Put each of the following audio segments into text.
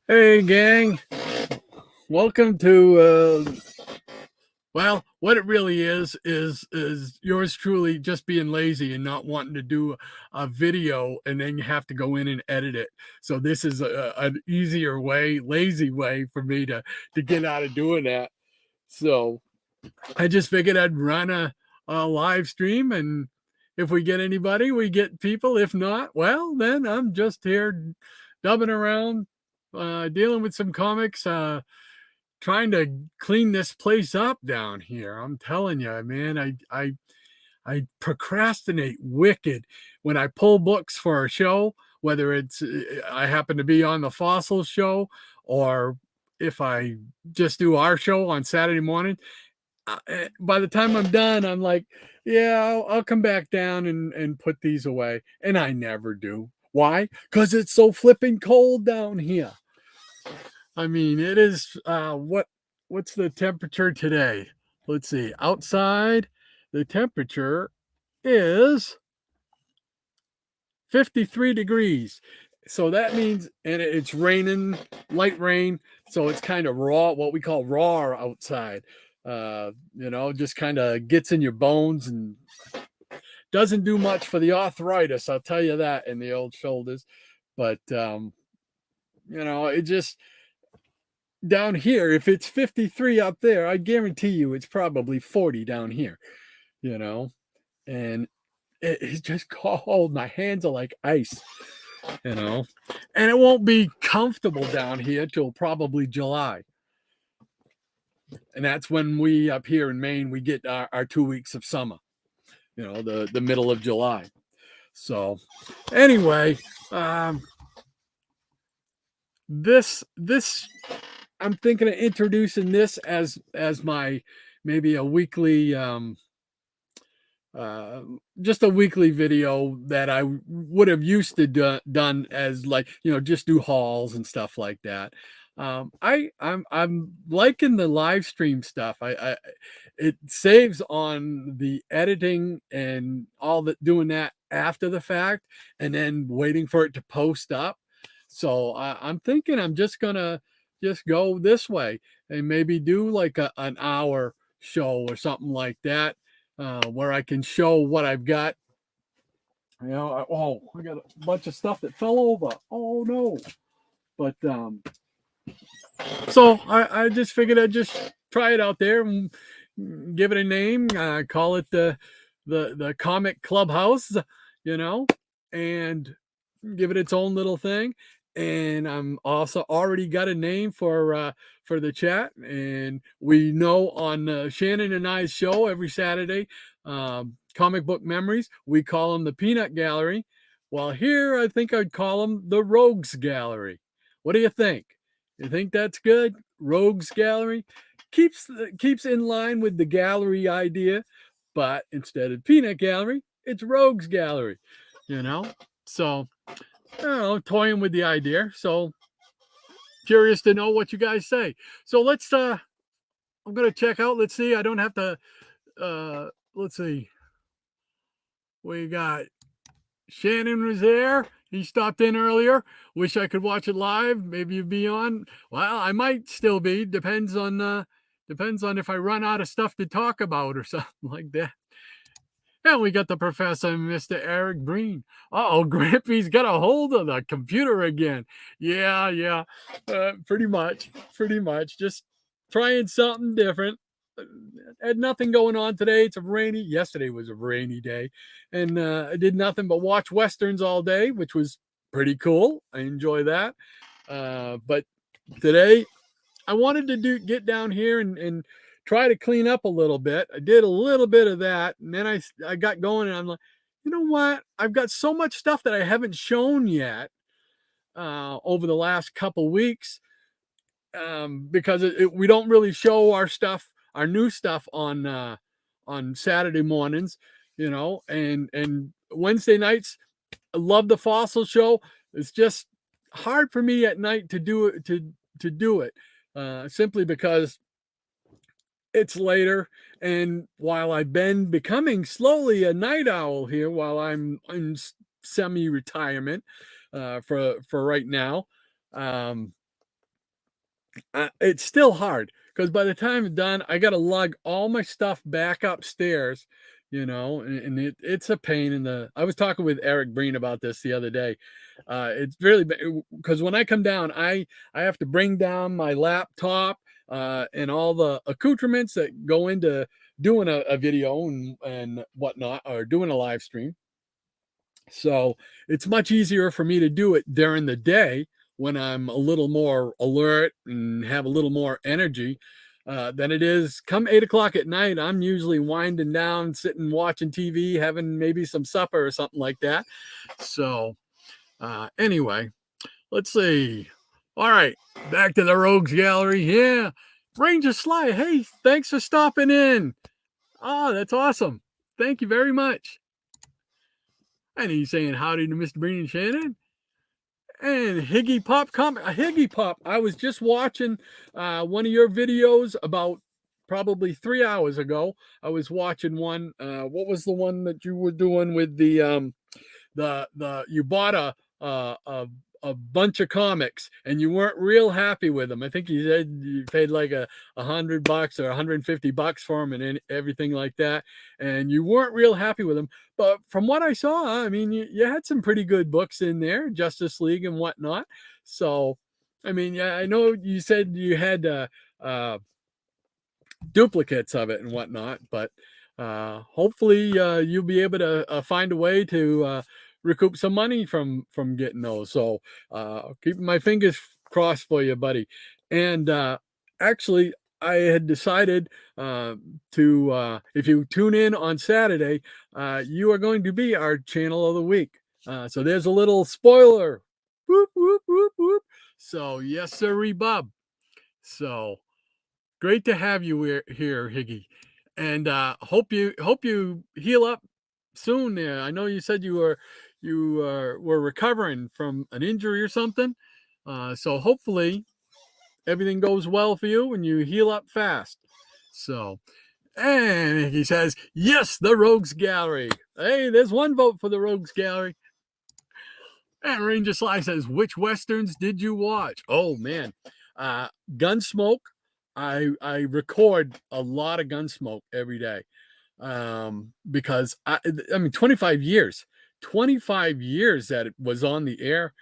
Hey, gang. Welcome to well, what it really is yours truly just being lazy and not wanting to do a video and then you have to go in and edit it. So this is an easier way, lazy way for me to get out of doing that. So I just figured I'd run a live stream, and if we get anybody, we get people. If not, well, then I'm just here dubbing around, dealing with some comics, trying to clean this place up down here. I'm telling you, man, I procrastinate wicked when I pull books for a show, whether it's I happen to be on the Fossil show, or if I just do our show on Saturday morning. By the time I'm done, I'm like, yeah, I'll come back down and put these away. And I never do. Why? Because it's so flipping cold down here. I mean, it is what's the temperature today? Let's see. Outside, the temperature is 53 degrees. So that means, and it's raining, light rain. So it's kind of raw, what we call raw outside. Just kind of gets in your bones and doesn't do much for the arthritis. I'll tell you that, in the old shoulders. But, it just, down here, if it's 53 up there, I guarantee you it's probably 40 down here, you know, and it's just cold. My hands are like ice, and it won't be comfortable down here till probably July. And that's when we up here in Maine, we get our 2 weeks of summer, the middle of July. So anyway, this I'm thinking of introducing this as my maybe a weekly uh just a weekly video that I would have used to done as, like, just do hauls and stuff like that. I'm liking the live stream stuff. I It saves on the editing and all that, doing that after the fact and then waiting for it to post up. So I'm thinking I'm just gonna just go this way and maybe do like an hour show or something like that, where I can show what I've got. I got a bunch of stuff that fell over. Oh no! But so I just figured I'd just try it out there and give it a name. Call it the Comic Clubhouse, you know, and give it its own little thing. And I'm also already got a name for the chat. And we know on Shannon and I's show every Saturday, Comic Book Memories, we call them the Peanut Gallery. Well, here I think I'd call them the Rogues Gallery. What do you think? You think that's good? Rogues Gallery keeps in line with the gallery idea, but instead of Peanut Gallery, it's Rogues Gallery. You know, so I don't know, toying with the idea. So curious to know what you guys say. So I'm gonna check out. Let's see. I don't have to. Let's see. We got Shannon was there. He stopped in earlier. Wish I could watch it live. Maybe you'd be on. Well, I might still be. Depends on if I run out of stuff to talk about or something like that. And we got the professor, Mr. Eric Breen. Uh-oh, Grippy's got a hold of the computer again. Yeah. Pretty much. Just trying something different. Had nothing going on today. Yesterday was a rainy day. And I did nothing but watch Westerns all day, which was pretty cool. I enjoy that. But today, I wanted to get down here and try to clean up a little bit. I did a little bit of that, and then I got going, and I'm like, you know what? I've got so much stuff that I haven't shown yet over the last couple weeks, because we don't really show our new stuff on Saturday mornings, and Wednesday nights. I love the Fossil show. It's just hard for me at night to do it to do it, simply because it's later. And while I've been becoming slowly a night owl here, while I'm in semi-retirement for right now, um, It's still hard because by the time I'm done, I got to lug all my stuff back upstairs, and it's a pain in the. I was talking with Eric Breen about this the other day. It's really because when I come down, I have to bring down my laptop and all the accoutrements that go into doing a video and whatnot, or doing a live stream. So it's much easier for me to do it during the day when I'm a little more alert and have a little more energy than it is come 8 o'clock at night. I'm usually winding down, sitting watching TV, having maybe some supper or something like that. So anyway, let's see. All right, back to the Rogues Gallery. Yeah, Ranger Sly. Hey, thanks for stopping in. Oh, that's awesome. Thank you very much. And he's saying howdy to Mr. Breen and Shannon. And Higgy Pop comment. Higgy Pop, I was just watching one of your videos about probably 3 hours ago. I was watching one. What was the one that you were doing with the you bought a bunch of comics and you weren't real happy with them. I think you said you paid like $100 or $150 for them and everything like that, and you weren't real happy with them. But from what I saw, I mean, you had some pretty good books in there, Justice League and whatnot. So, I mean, yeah, I know you said you had duplicates of it and whatnot, but hopefully you'll be able to find a way to recoup some money from getting those. So keeping my fingers crossed for you, buddy. And actually, I had decided to if you tune in on Saturday, you are going to be our channel of the week. So there's a little spoiler. Whoop, whoop, whoop, whoop. So yes, sir, Bob. So great to have you here, Higgy, and hope you heal up soon. There, I know you said you were recovering from an injury or something, so hopefully everything goes well for you and you heal up fast. So, and he says, yes, the Rogues Gallery. Hey, there's one vote for the Rogues Gallery. And Ranger Sly says, which westerns did you watch? Oh man, Gunsmoke. I record a lot of Gunsmoke every day because I mean 25 years that it was on the air.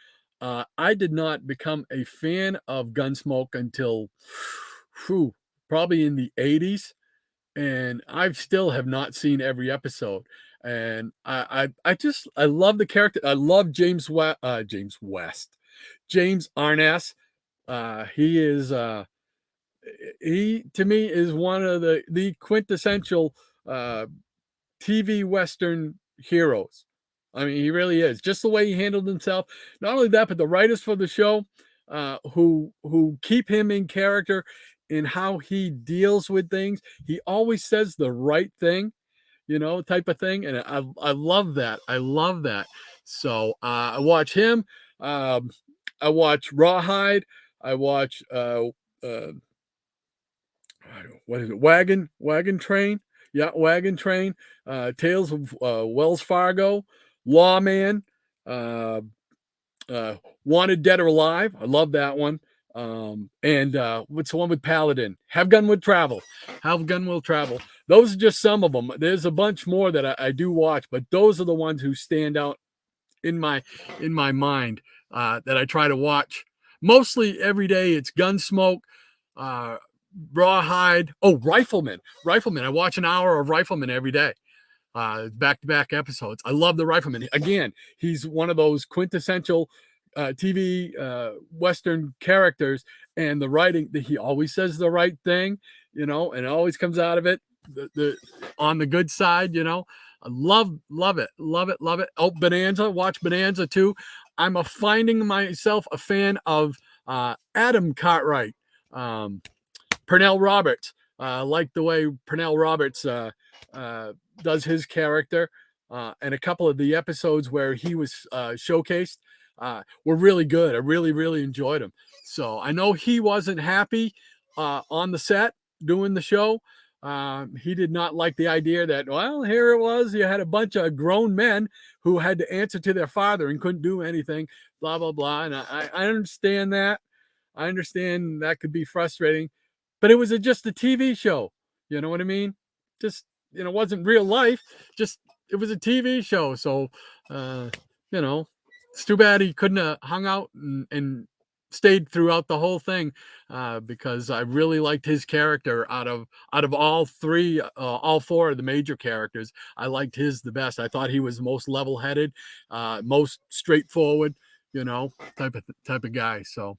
I did not become a fan of Gunsmoke until probably in the 80s, and I still have not seen every episode. And I love the character. I love James West, James Arness. He is he to me is one of the quintessential TV Western heroes. I mean, he really is. Just the way he handled himself. Not only that, but the writers for the show, who keep him in character in how he deals with things. He always says the right thing, type of thing, and I love that. I love that. So I watch him. I watch Rawhide. I watch what is it? Wagon Train. Yeah, Wagon Train. Tales of Wells Fargo. Lawman. Uh, Wanted Dead or Alive. I love that one. And what's the one with Paladin? Have Gun Will Travel. Have Gun Will Travel. Those are just some of them. There's a bunch more that I do watch, but those are the ones who stand out in my mind that I try to watch. Mostly every day it's Gunsmoke, Rawhide. Oh, Rifleman. I watch an hour of Rifleman every day. Back-to-back episodes. I love the Rifleman. Again, he's one of those quintessential TV Western characters, and the writing that he always says the right thing, and it always comes out of it on the good side. I love it. Oh, Bonanza. Watch Bonanza too. I'm finding myself a fan of Adam Cartwright. Pernell Roberts. Like the way Pernell Roberts does his character, and a couple of the episodes where he was showcased were really good. I really enjoyed him. So I know he wasn't happy on the set doing the show. He did not like the idea that, well, here it was, you had a bunch of grown men who had to answer to their father and couldn't do anything, blah blah blah. And I understand that. I understand that could be frustrating, but it was just a TV show. You know what I mean? Just, it wasn't real life. Just, it was a TV show. So, uh, you know, it's too bad he couldn't have hung out and stayed throughout the whole thing, because I really liked his character out of all four of the major characters. I liked his the best. I thought he was most level-headed, most straightforward, type of guy. So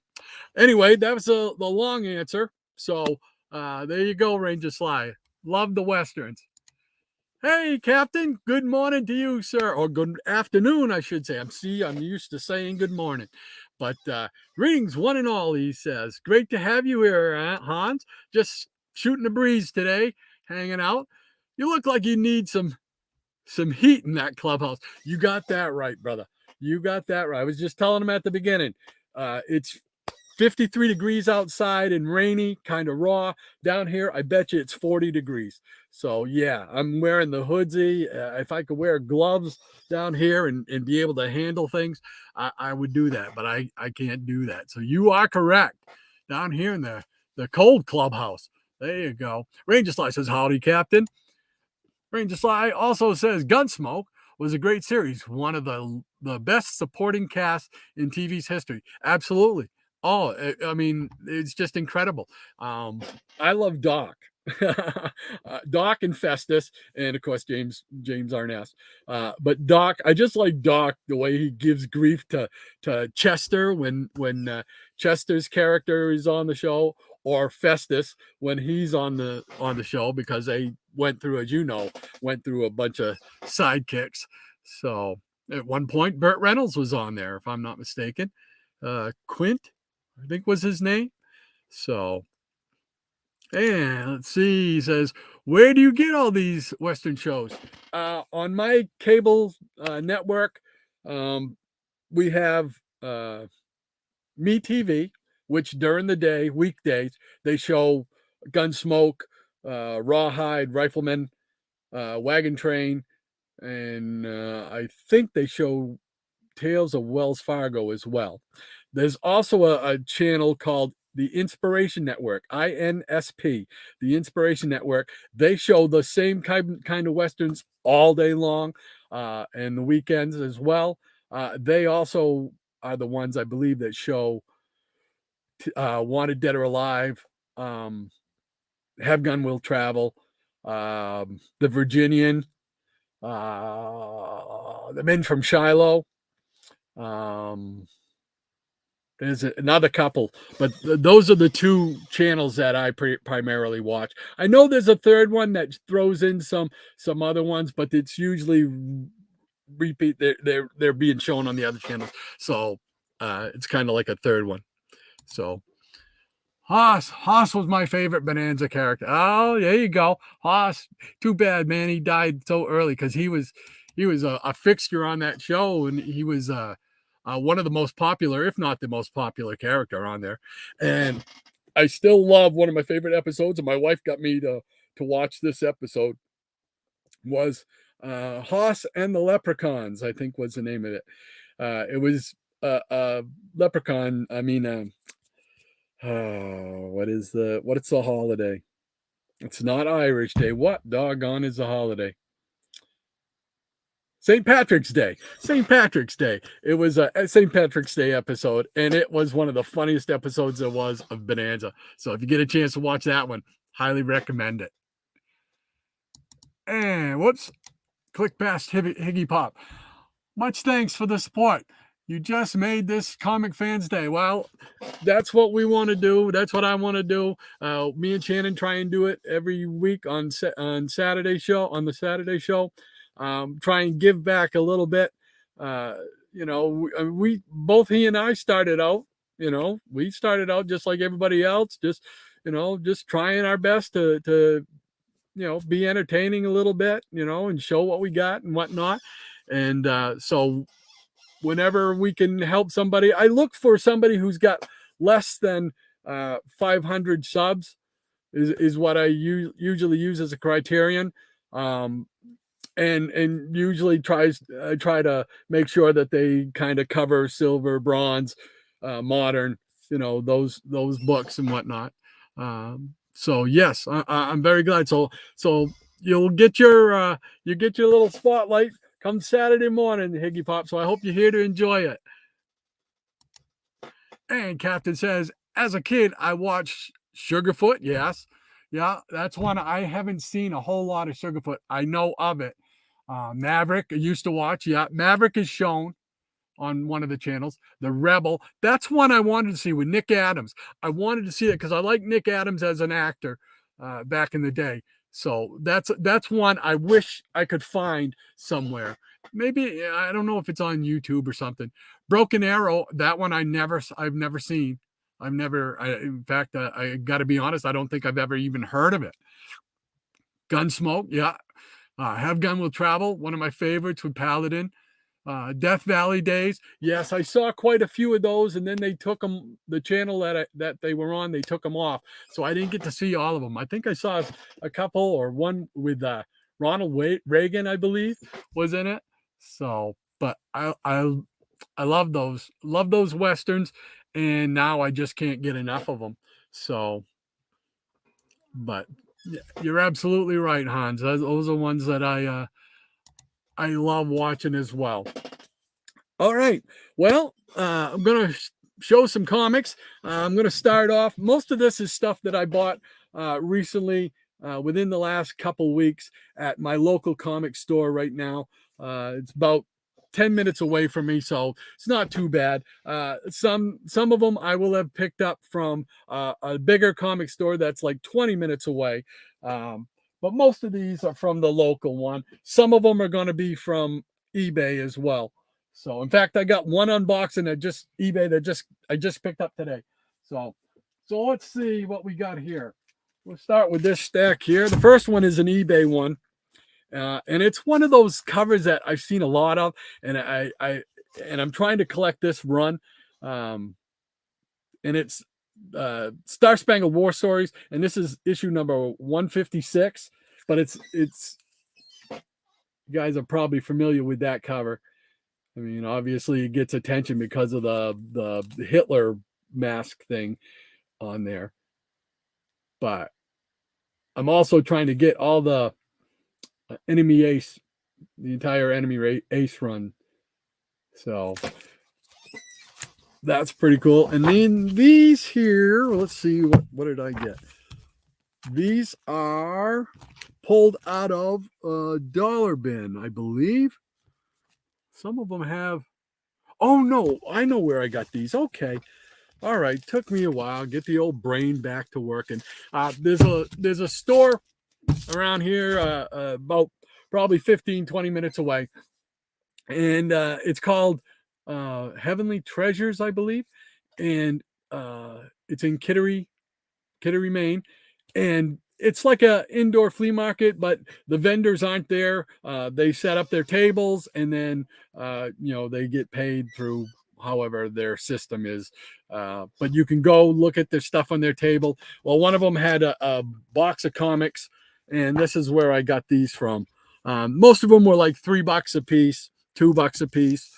anyway, that was the long answer. So there you go, Ranger Sly. Love the Westerns. Hey, Captain. Good morning to you, sir. Or good afternoon, I should say. I'm used to saying good morning. But greetings, one and all, he says. Great to have you here, Hans. Just shooting the breeze today, hanging out. You look like you need some heat in that clubhouse. You got that right, brother. You got that right. I was just telling him at the beginning. It's 53 degrees outside and rainy, kind of raw. Down here, I bet you it's 40 degrees. So yeah, I'm wearing the hoodie. If I could wear gloves down here and be able to handle things, I would do that, but I can't do that. So you are correct. Down here in the cold clubhouse. There you go. Ranger Sly says, howdy, Captain. Ranger Sly also says Gunsmoke was a great series, one of the best supporting casts in TV's history. Absolutely. Oh, I mean, it's just incredible. I love Doc. Doc and Festus, and of course James Arness. But Doc, I just like Doc the way he gives grief to Chester when Chester's character is on the show, or Festus when he's on the show, because they went through, as you know, a bunch of sidekicks. So at one point, Burt Reynolds was on there, if I'm not mistaken. Quint, I think was his name. So, and let's see, he says, where do you get all these Western shows? On my cable network, we have Me TV, which during the day, weekdays, they show Gunsmoke, Rawhide, Rifleman, Wagon Train, and I think they show Tales of Wells Fargo as well. There's also a channel called the Inspiration Network, INSP, the Inspiration Network. They show the same kind of Westerns all day long, and the weekends as well. They also are the ones, I believe, that show Wanted Dead or Alive, Have Gun Will Travel, The Virginian, The Men from Shiloh. There's another couple, but those are the two channels that I primarily watch. I know there's a third one that throws in some other ones, but it's usually repeat. They're being shown on the other channels, so it's kind of like a third one. So Haas was my favorite Bonanza character. Oh, there you go. Haas, too bad, man. He died so early, because he was a fixture on that show, and he was one of the most popular, if not the most popular character on there. And I still love one of my favorite episodes, and my wife got me to watch this episode, was Haas and the Leprechauns, I think was the name of it. It was leprechaun. I mean, what's the holiday? It's not Irish Day. What doggone is the holiday? St. Patrick's Day. St. Patrick's Day. It was a St. Patrick's Day episode, and it was one of the funniest episodes there was of Bonanza. So if you get a chance to watch that one, highly recommend it. And whoops, click past Higgy Pop. Much thanks for the support. You just made this Comic Fans Day. Well, that's what we want to do. That's what I want to do. Me and Shannon try and do it every week on Saturday show. On the Saturday show, try and give back a little bit. We both, he and I started out. We started out just like everybody else. Just trying our best to be entertaining a little bit. And show what we got and whatnot. And so whenever we can help somebody, I look for somebody who's got less than 500 subs is what I usually use as a criterion. And usually try to make sure that they kind of cover silver, bronze, modern, those books and whatnot. So yes, I'm very glad. So you'll get your little spotlight come Saturday morning, Higgy Pop. So I hope you're here to enjoy it. And Captain says, as a kid, I watched Sugarfoot. Yes. Yeah, that's one I haven't seen a whole lot of Sugarfoot. I know of it. Maverick, I used to watch. Yeah, Maverick is shown on one of the channels. The Rebel, that's one I wanted to see with Nick Adams. I wanted to see it because I like Nick Adams as an actor back in the day. So that's one I wish I could find somewhere. Maybe I don't know if it's on YouTube or something. Broken Arrow, that one I've never seen. In fact, I got to be honest, I don't think I've ever even heard of it. Gunsmoke, yeah. Have Gun Will Travel, one of my favorites with Paladin. Death Valley Days, yes, I saw quite a few of those, and then they took them. The channel that they were on, they took them off, so I didn't get to see all of them. I think I saw a couple, or one with Ronald Reagan, I believe, was in it. So, but I love those westerns, and now I just can't get enough of them. So, but you're absolutely right, Hans. Those are ones that I love watching as well. All right. Well, I'm going to show some comics. I'm going to start off. Most of this is stuff that I bought recently within the last couple weeks at my local comic store right now. It's about 10 minutes away from me, so it's not too bad. Some of them I will have picked up from a bigger comic store that's like 20 minutes away. But most of these are from the local one. Some of them are going to be from eBay as well. So in fact, I got one unboxing at just eBay that I just picked up today. So let's see what we got here. We'll start with this stack here. The first one is an eBay one. And it's one of those covers that I've seen a lot of, and I'm trying to collect this run. And it's Star Spangled War Stories, and this is issue number 156. But it's you guys are probably familiar with that cover. I mean, obviously it gets attention because of the Hitler mask thing on there. But I'm also trying to get all the Enemy Ace, the entire Enemy Ace run. So that's pretty cool. And then these here, let's see, what did I get? These are pulled out of a dollar bin, I believe. Some of them have, oh no, I know where I got these. Okay. All right. Took me a while. Get the old brain back to working. There's a store around here about probably 15-20 minutes away, and it's called Heavenly Treasures, I believe, and it's in Kittery, Maine, and it's like a indoor flea market, but the vendors aren't there. They set up their tables, and then they get paid through however their system is. But you can go look at their stuff on their table. Well, one of them had a box of comics, and this is where I got these from. Most of them were like $3 a piece, $2 a piece.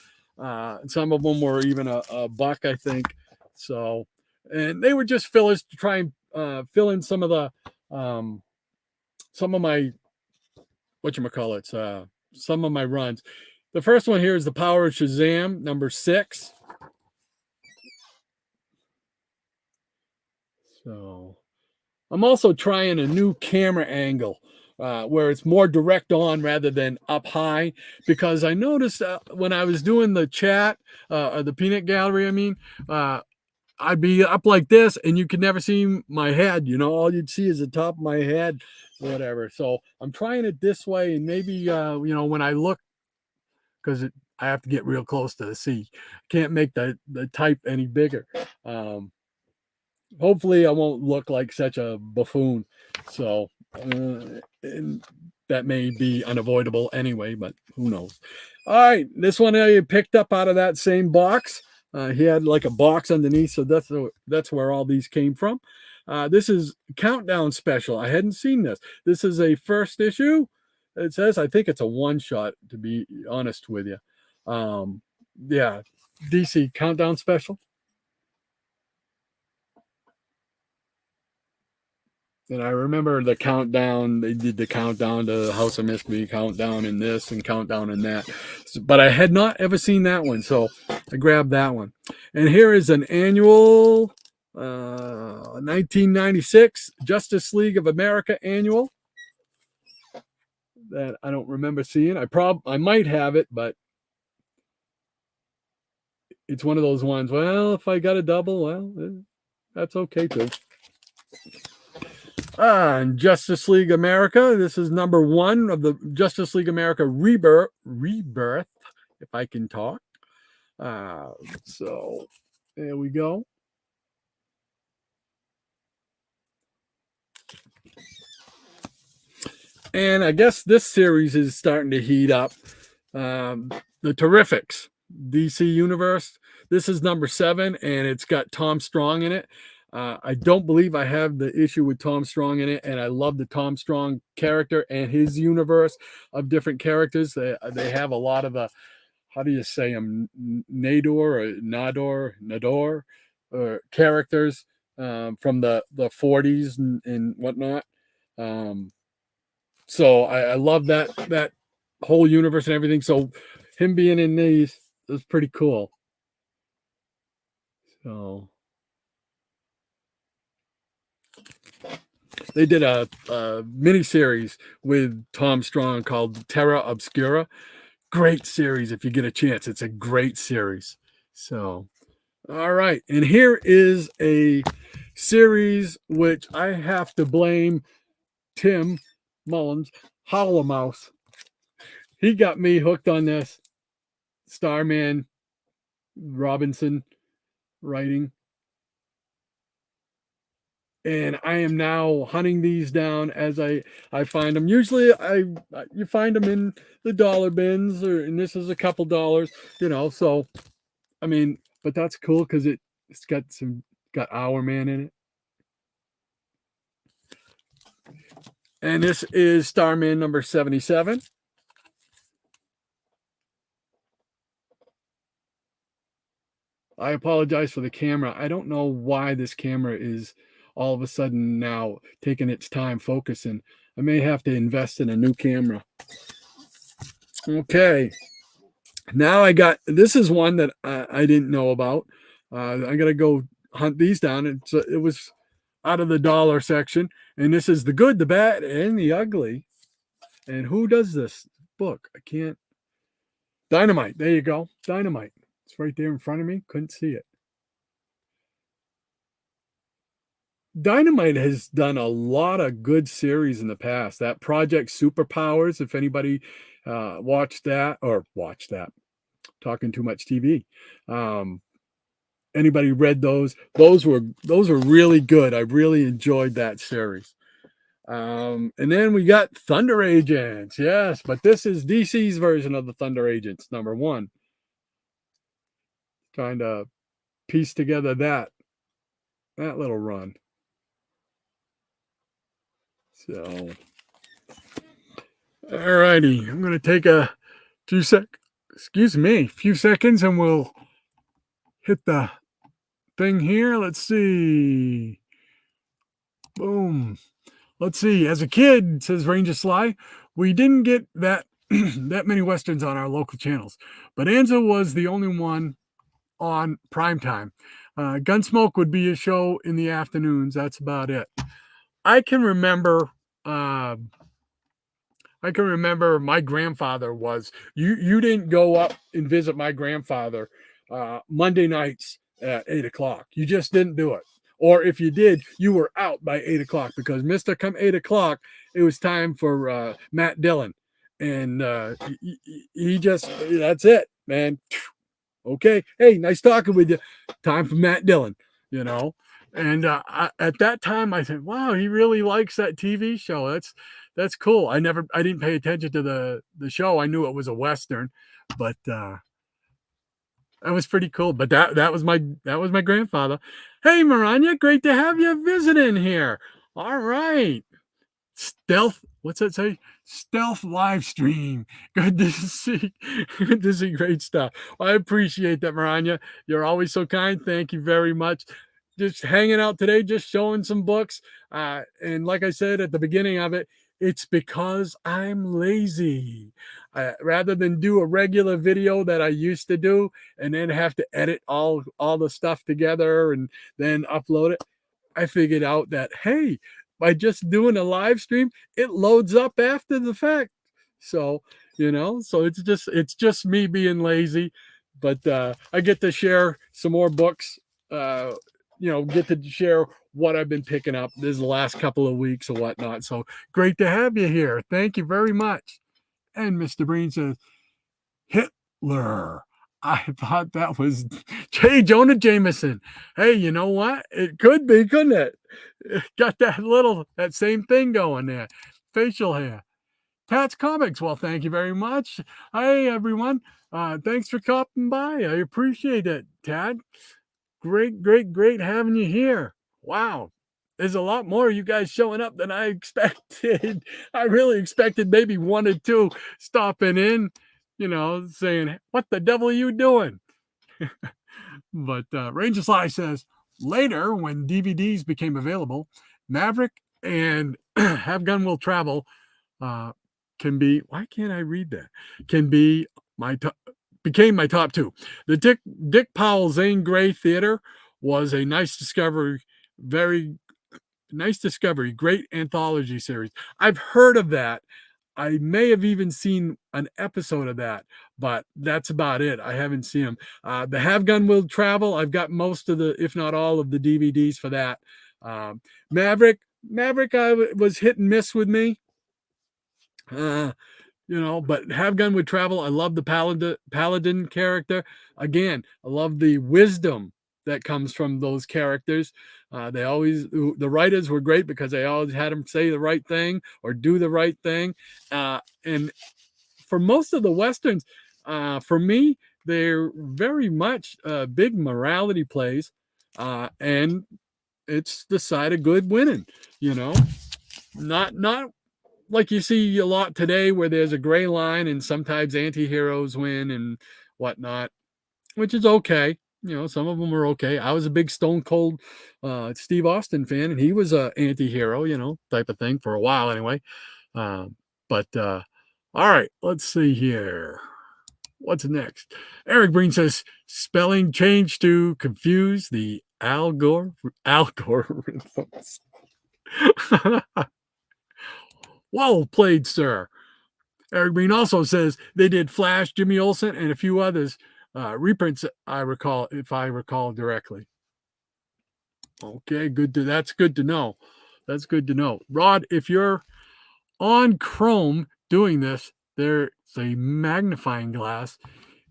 Some of them were even a buck, I think. So, and they were just fillers to try and fill in some of my some of my runs. The first one here is The Power of Shazam, number 6. So I'm also trying a new camera angle where it's more direct on rather than up high, because I noticed when I was doing the chat or the peanut gallery, I mean, I'd be up like this and you could never see my head. All you'd see is the top of my head, whatever. So I'm trying it this way, and maybe when I look, because I have to get real close to see, can't make the type any bigger. Hopefully I won't look like such a buffoon. So and that may be unavoidable anyway, but who knows. All right, this one I picked up out of that same box. He had like a box underneath, so that's where all these came from. This is Countdown Special. I hadn't seen this. This is a first issue. It says, I think it's a one-shot, to be honest with you. Yeah, DC Countdown Special. And I remember the countdown. They did the countdown to House of Mystery, countdown in this, and countdown in that. But I had not ever seen that one, so I grabbed that one. And here is an annual 1996 Justice League of America annual that I don't remember seeing. I might have it, but it's one of those ones. Well, if I got a double, well, that's okay too. Justice League America. This is number 1 of the Justice League America Rebirth, if I can talk. So there we go. And I guess this series is starting to heat up. The Terrifics, DC Universe. This is number 7, and it's got Tom Strong in it. I don't believe I have the issue with Tom Strong in it, and I love the Tom Strong character and his universe of different characters. They have a lot of the, how do you say them, Nador characters from the 40s and whatnot. So I love that whole universe and everything. So him being in these is pretty cool. So they did a mini series with Tom Strong called Terra Obscura. Great series if you get a chance. It's a great series. So, all right. And here is a series which I have to blame Tim Mullins, Howler-Mouse. He got me hooked on this. Starman Robinson writing. And I am now hunting these down as I find them. Usually you find them in the dollar bins, and this is a couple dollars, so I mean, but that's cool because it's got Our Man in it. And this is Starman number 77. I apologize for the camera. I don't know why this camera is all of a sudden now taking its time focusing. I may have to invest in a new camera. Okay. Now this is one that I didn't know about. I got to go hunt these down. It was out of the dollar section. And this is The Good, the Bad, and the Ugly. And who does this book? I can't. Dynamite. There you go. Dynamite. It's right there in front of me. Couldn't see it. Dynamite has done a lot of good series in the past. That Project Superpowers, if anybody watched that, talking too much TV. Anybody read those? Those were really good. I really enjoyed that series. And then we got Thunder Agents. Yes, but this is DC's version of the Thunder Agents, number 1. Trying to piece together that little run. So, all righty. I'm going to take a few seconds, and we'll hit the thing here. Let's see. Boom. Let's see. As a kid, says Ranger Sly, we didn't get that that many Westerns on our local channels. But Anza was the only one on primetime. Gunsmoke would be a show in the afternoons. That's about it. I can remember my grandfather was, you didn't go up and visit my grandfather Monday nights at 8:00. You just didn't do it. Or if you did, you were out by 8:00 because Mr. Come 8:00, it was time for Matt Dillon. And he just, that's it, man. Okay. Hey, nice talking with you. Time for Matt Dillon, And at that time, I said, wow, he really likes that TV show. That's cool. I didn't pay attention to the show. I knew it was a Western, but that was pretty cool. But that was my grandfather. Hey, Maranya, great to have you visiting here. All right. Stealth, what's that say? Stealth live stream. Good to see. Good to see. Great stuff. I appreciate that, Maranya. You're always so kind. Thank you very much. just hanging out today, just showing some books. And like I said at the beginning of it, it's because I'm lazy. Rather than do a regular video that I used to do and then have to edit all the stuff together and then upload it, I figured out that, hey, by just doing a live stream, it loads up after the fact. So, so it's just me being lazy, but I get to share some more books, uh, get to share what I've been picking up this last couple of weeks or whatnot. So great to have you here. Thank you very much. And Mr. Breen says, Hitler. I thought that was J. Jonah Jameson. Hey, you know what? It could be, couldn't it? Got that same thing going there. Facial hair. Pat's Comics. Well, thank you very much. Hey, everyone. Thanks for stopping by. I appreciate it, Tad. Great, great, great having you here. Wow. There's a lot more of you guys showing up than I expected. I really expected maybe one or two stopping in, saying, what the devil are you doing? But Ranger Sly says, later, when DVDs became available, Maverick and Have Gun Will Travel can be, why can't I read that? Can be became my top two. The Dick Powell Zane Grey Theater was a nice discovery, very nice discovery, great anthology series. I've heard of that. I may have even seen an episode of that, but that's about it. I haven't seen them. The Have Gun Will Travel, I've got most of the, if not all of the DVDs for that. Maverick, was hit and miss with me. But Have Gun Will Travel, I love the paladin character. Again, I love the wisdom that comes from those characters. The writers were great because they always had them say the right thing or do the right thing. And for most of the Westerns, for me, they're very much big morality plays. And it's the side of good winning, not like you see a lot today where there's a gray line and sometimes anti-heroes win and whatnot, which is okay. Some of them are okay. I was a big Stone Cold Steve Austin fan, and he was a anti-hero, type of thing for a while anyway. All right, let's see here. What's next? Eric Breen says, spelling change to confuse the algorithms. Well played, sir. Eric Breen also says they did Flash, Jimmy Olsen, and a few others reprints. If I recall directly. Okay, that's good to know. That's good to know. Rod, if you're on Chrome doing this, there's a magnifying glass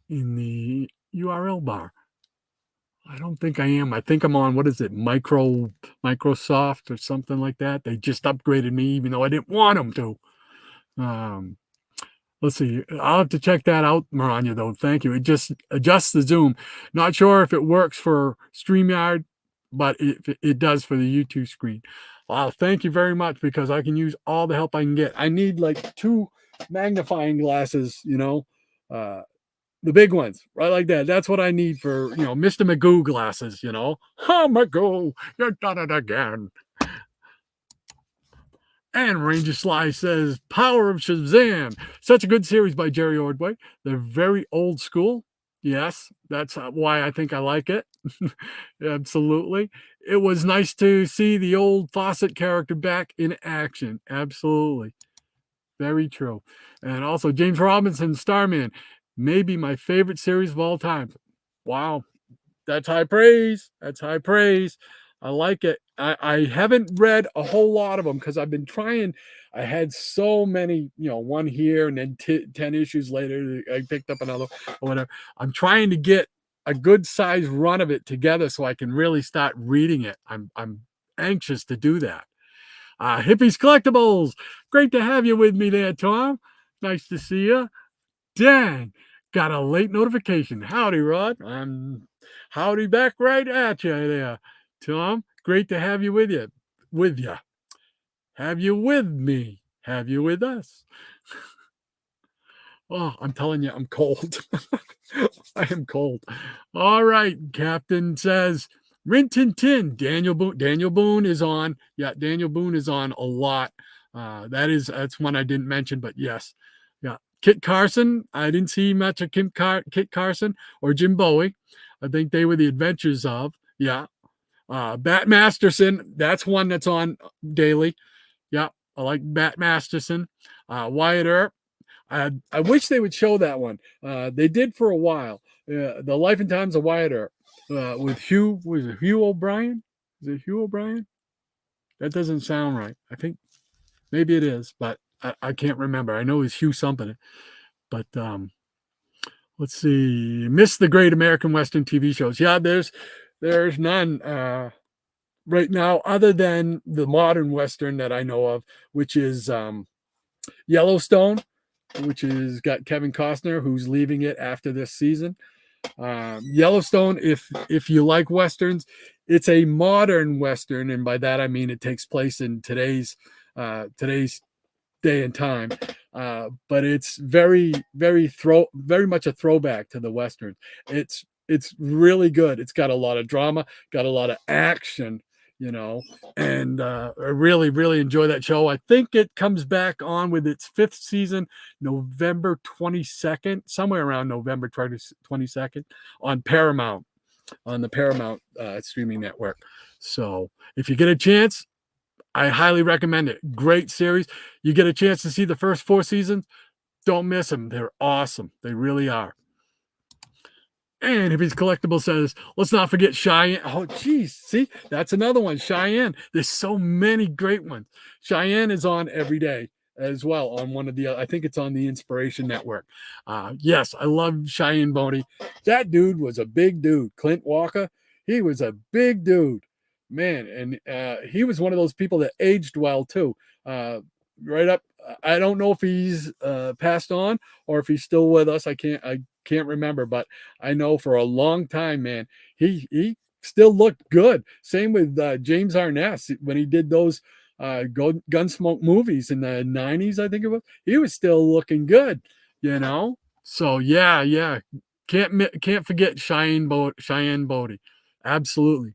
in the URL bar. I don't think I am. I think I'm on, what is it, Microsoft or something like that. They just upgraded me, even though I didn't want them to. Let's see. I'll have to check that out, Maranya, though. Thank you. It just adjusts the zoom. Not sure if it works for StreamYard, but it does for the YouTube screen. Wow, thank you very much, because I can use all the help I can get. I need like 2 magnifying glasses, the big ones, right, like that. That's what I need for, Mr. Magoo glasses, Oh, Magoo, you done it again. And Ranger Sly says, Power of Shazam. Such a good series by Jerry Ordway. They're very old school. Yes, that's why I think I like it. Absolutely. It was nice to see the old Fawcett character back in action. Absolutely. Very true. And also James Robinson, Starman, maybe my favorite series of all time. Wow. That's high praise. That's high praise. I like it. I haven't read a whole lot of them because I've been trying. I had so many, one here and then 10 issues later, I picked up another or whatever. I'm trying to get a good size run of it together so I can really start reading it. I'm anxious to do that. Hippies Collectibles. Great to have you with me there, Tom. Nice to see you. Dang, got a late notification. Howdy, Rod. I'm howdy back right at you there, Tom. Great to have you with you. Have you with me. Have you with us. Oh, I'm telling you, I'm cold. I am cold. All right, Captain says, Rin Tin Tin, Daniel Boone. Daniel Boone is on. Yeah, Daniel Boone is on a lot. That's one I didn't mention, but yes. Yeah. Kit Carson. I didn't see much of Kit Carson or Jim Bowie. I think they were the adventures of. Yeah. Bat Masterson. That's one that's on daily. Yeah. I like Bat Masterson. Wyatt Earp. I wish they would show that one. They did for a while. The Life and Times of Wyatt Earp with Hugh. Was it Hugh O'Brien? Is it Hugh O'Brien? That doesn't sound right. I think maybe it is, but I can't remember. I know it's Hugh something. But let's see. Miss the Great American Western TV shows. Yeah, there's none right now other than the modern Western that I know of, which is Yellowstone, which is got Kevin Costner, who's leaving it after this season. Yellowstone, if you like westerns, it's a modern western, and by that I mean it takes place in today's day and time. But it's very much a throwback to the westerns. It's really good. It's got a lot of drama, got a lot of action, and I really enjoy that show. I think it comes back on with its 5th season November 22nd, somewhere around November 22nd on Paramount, on the Paramount streaming network. So if you get a chance, I highly recommend it. Great series. You get a chance to see the first 4 seasons, don't miss them. They're awesome. They really are. And Hippie's Collectible says, let's not forget Cheyenne. Oh, geez. See, that's another one. Cheyenne. There's so many great ones. Cheyenne is on every day as well on one of the, I think it's on the Inspiration Network. Yes, I love Cheyenne Boney. That dude was a big dude. Clint Walker, he was a big dude. Man, and he was one of those people that aged well too. Right up, I don't know if he's passed on or if he's still with us. I can't remember, but I know for a long time, man, he still looked good. Same with James Arness when he did those Gunsmoke movies in the 90s, I think it was. He was still looking good, So yeah, can't forget Cheyenne Bodie. Absolutely.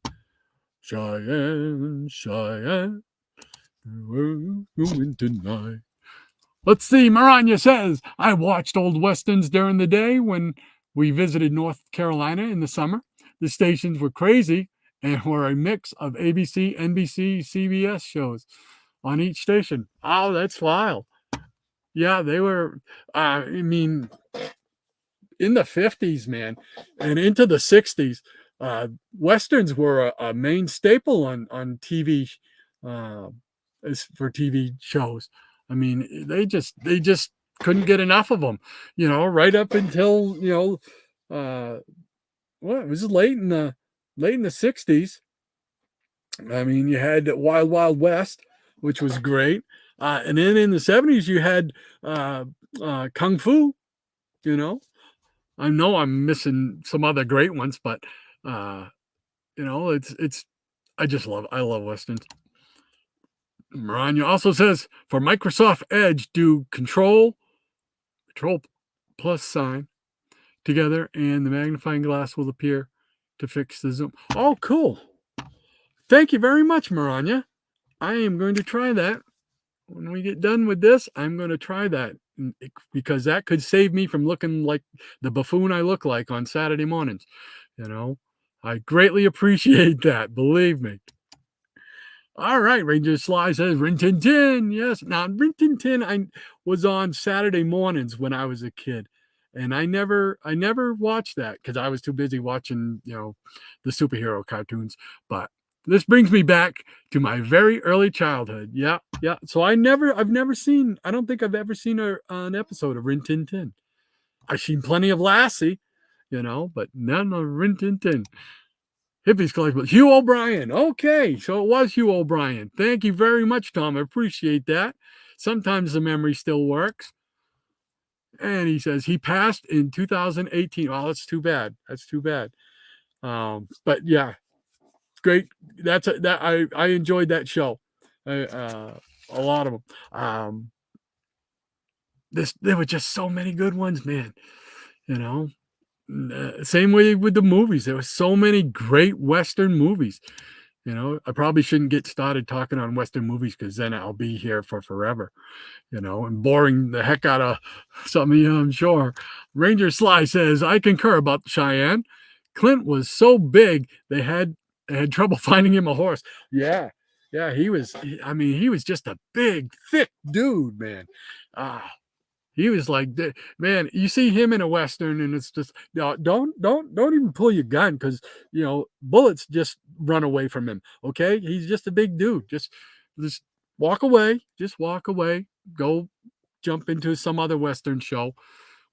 Cheyenne, we're going tonight. Let's see. Maranya says, I watched old westerns during the day when we visited North Carolina in the summer. The stations were crazy and were a mix of ABC, NBC, CBS shows on each station. Oh, that's wild. Yeah, they were, in the 50s, man, and into the 60s, westerns were a main staple on TV, for TV shows. I mean, they just couldn't get enough of them, right up until it was late in the 60s. I mean, you had Wild Wild West, which was great, and then in the 70s you had Kung Fu. I know I'm missing some other great ones, but it's I love westerns. Maranya also says for Microsoft Edge, do control plus sign together, and the magnifying glass will appear to fix the zoom. Oh, cool! Thank you very much, Maranya. I am going to try that. When we get done with this, I'm going to try that because that could save me from looking like the buffoon I look like on Saturday mornings. I greatly appreciate that. Believe me. All right, Ranger Sly says Rin Tin Tin. Yes. Now, Rin Tin Tin, I was on Saturday mornings when I was a kid. And I never watched that because I was too busy watching, the superhero cartoons. But this brings me back to my very early childhood. Yeah. So I don't think I've ever seen an episode of Rin Tin Tin. I've seen plenty of Lassie, but none of Rin Tin Tin. Hippies Collectible. Hugh O'Brien. Okay, so it was Hugh O'Brien. Thank you very much, Tom. I appreciate that. Sometimes the memory still works. And he says he passed in 2018. Oh, that's too bad. But yeah, great. I enjoyed that show. A lot of them. There were just so many good ones, man. Same way with the movies. There were so many great Western movies. I probably shouldn't get started talking on Western movies because then I'll be here for forever, and boring the heck out of some of you, I'm sure. Ranger Sly says, I concur about Cheyenne. Clint was so big they had trouble finding him a horse. Yeah, yeah, I mean, he was just a big, thick dude, man. Ah, he was like, man, you see him in a Western and it's just, no, don't even pull your gun because, bullets just run away from him. Okay. He's just a big dude. Just walk away. Just walk away. Go jump into some other Western show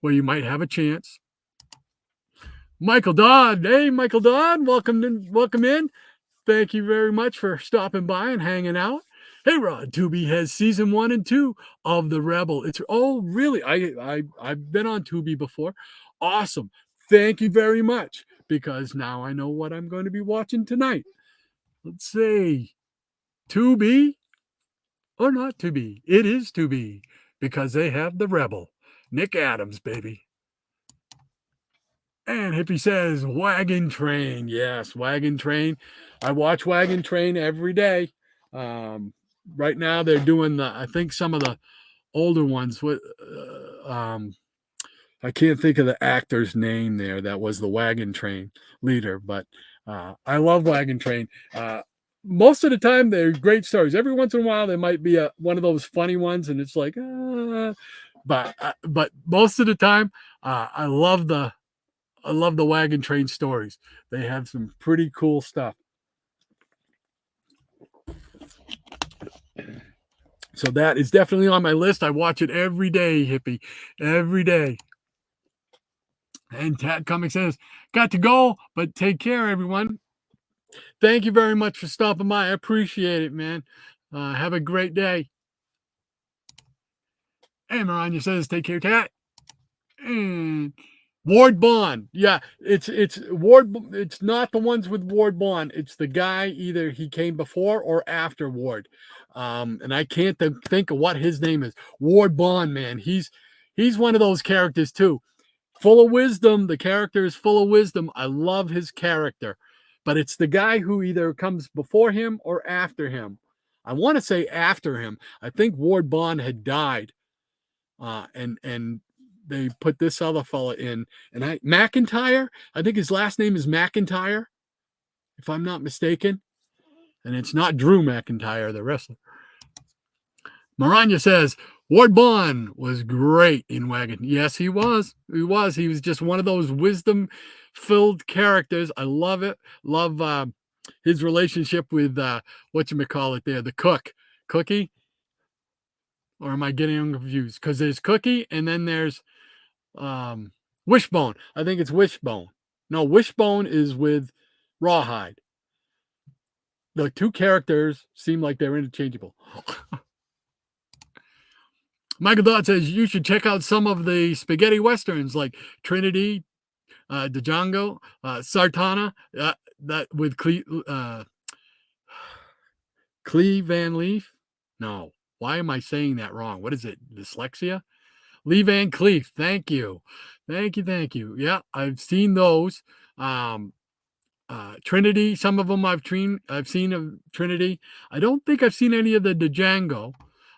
where you might have a chance. Michael Dodd. Hey, Michael Dodd. Welcome in. Thank you very much for stopping by and hanging out. Hey, Rod, Tubi has season 1 and 2 of The Rebel. Really? I've been on Tubi before. Awesome. Thank you very much because now I know what I'm going to be watching tonight. Let's see. Tubi or not Tubi? It is Tubi because they have The Rebel. Nick Adams, baby. And Hippie says, Wagon Train. Yes, Wagon Train. I watch Wagon Train every day. Right now, they're doing I think some of the older ones. I can't think of the actor's name there. That was the Wagon Train leader. But I love Wagon Train. Most of the time, they're great stories. Every once in a while, there might be one of those funny ones, and it's like, but most of the time, I love the Wagon Train stories. They have some pretty cool stuff. So that is definitely on my list. I watch it every day, Hippie. Every day. And Tat Comic says, got to go, but take care, everyone. Thank you very much for stopping by. I appreciate it, man. Have a great day. And Maranya says, take care, Tat. And Ward Bond. Yeah, it's Ward. It's not the ones with Ward Bond. It's the guy, either he came before or after Ward. And I can't think of what his name is. Ward Bond, man. He's one of those characters too. Full of wisdom. The character is full of wisdom. I love his character. But it's the guy who either comes before him or after him. I want to say after him. I think Ward Bond had died. And they put this other fella in, and McIntyre, I think his last name is McIntyre, if I'm not mistaken. And it's not Drew McIntyre, the wrestler. Maranya says, Ward Bond was great in Wagon. Yes, he was. He was just one of those wisdom-filled characters. I love it. Love his relationship with, whatchamacallit there, the cook. Cookie? Or am I getting confused? Because there's Cookie, and then there's Wishbone. I think it's Wishbone. No, Wishbone is with Rawhide. The two characters seem like they're interchangeable. Michael Dodd says you should check out some of the spaghetti westerns like Trinity, Django, Sartana, that with Cleve Van Leaf. No, why am I saying that wrong? What is it? Dyslexia? Lee Van Cleef. Thank you. Thank you. Yeah, I've seen those. Trinity, some of them I've seen of Trinity. I don't think I've seen any of the Django.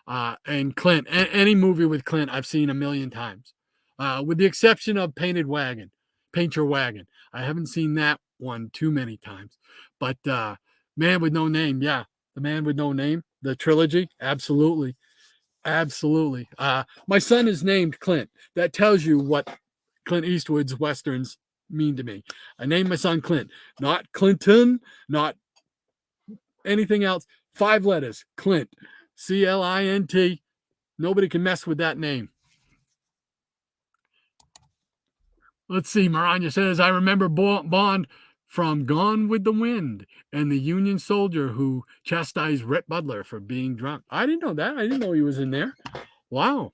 And Clint, any movie with Clint, I've seen a million times. With the exception of Paint Your Wagon. I haven't seen that one too many times. But Man with No Name, yeah. The Man with No Name, the trilogy, absolutely. Absolutely. My son is named Clint. That tells you what Clint Eastwood's westerns mean to me. I named my son Clint, not Clinton, not anything else. 5 letters, Clint, Clint. Nobody can mess with that name. Let's see. Maranya says, I remember Bond from Gone with the Wind and the Union soldier who chastised Rhett Butler for being drunk. I didn't know that. I didn't know he was in there. Wow.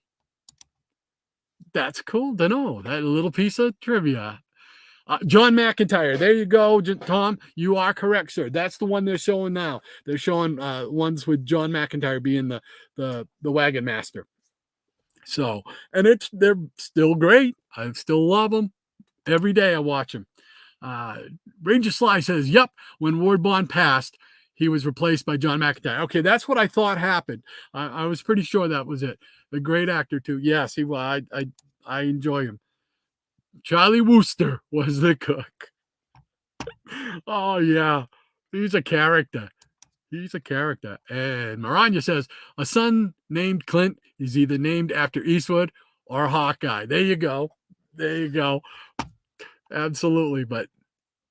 That's cool to know. That little piece of trivia. John McIntyre. There you go, Tom. You are correct, sir. That's the one they're showing now. They're showing ones with John McIntyre being the wagon master. So, and they're still great. I still love them. Every day I watch him. Ranger Sly says, "Yep, when Ward Bond passed, he was replaced by John McIntyre." Okay, that's what I thought happened. I was pretty sure that was it. A great actor too. Yes, he was. I enjoy him. Charlie Wooster was the cook. Oh yeah, he's a character. He's a character. And Maranya says, a son named Clint is either named after Eastwood or Hawkeye. There you go. There you go. Absolutely. But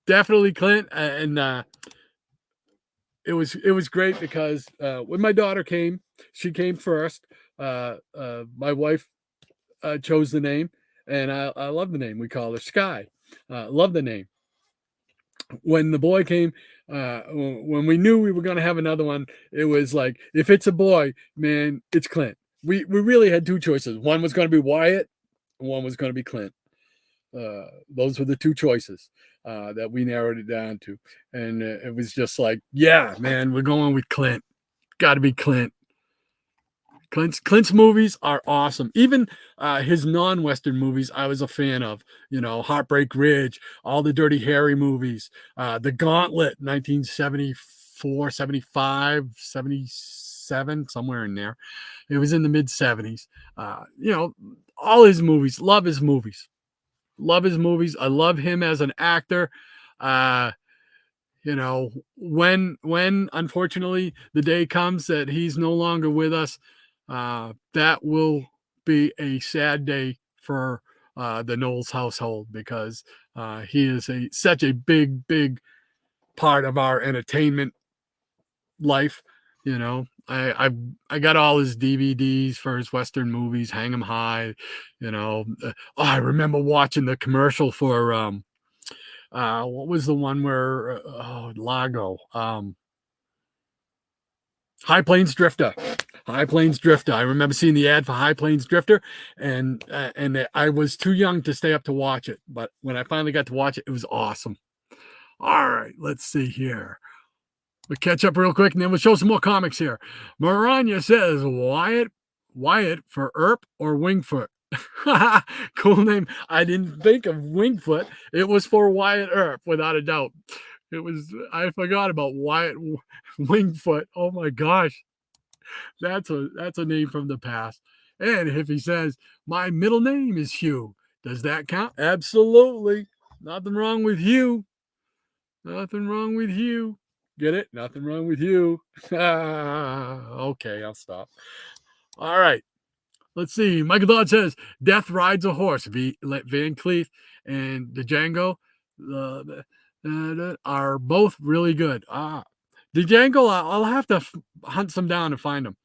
definitely Clint. And it was great because when my daughter came, she came first. My wife chose the name, and I love the name. We call her Sky. Love the name. When the boy came, when we knew we were going to have another one, it was like, if it's a boy, man, it's Clint. We really had two choices. One was going to be Wyatt, and one was going to be Clint. Those were the two choices that we narrowed it down to. And it was just like, yeah, man, we're going with Clint. Got to be Clint. Clint's movies are awesome. Even his non-Western movies, I was a fan of. You know, Heartbreak Ridge, all the Dirty Harry movies, The Gauntlet, 1974, 75, 77, somewhere in there. It was in the mid 70s. You know, all his movies. Love his movies. Love his movies. I love him as an actor. You know, when unfortunately the day comes that he's no longer with us, that will be a sad day for the Knowles household, because he is such a big part of our entertainment life. You know, I got all his DVDs for his Western movies, hang 'em high. You know, I remember watching the commercial for what was the one where Lago, High Plains Drifter. High Plains Drifter. I remember seeing the ad for High Plains Drifter, and I was too young to stay up to watch it. But when I finally got to watch it, it was awesome. All right, let's see here. We'll catch up real quick, and then we'll show some more comics here. Maranya says, Wyatt for Earp or Wingfoot? Cool name. I didn't think of Wingfoot. It was for Wyatt Earp, without a doubt. It was. I forgot about Wyatt Wingfoot. Oh my gosh, that's a name from the past. And if he says my middle name is Hugh, does that count? Absolutely. Nothing wrong with Hugh. Nothing wrong with Hugh. Get it? Nothing wrong with you. Okay, I'll stop. All right. Let's see. Michael Dodd says, Death Rides a Horse. Van Cleef and the Django are both really good. The Django, I'll have to hunt some down and find them.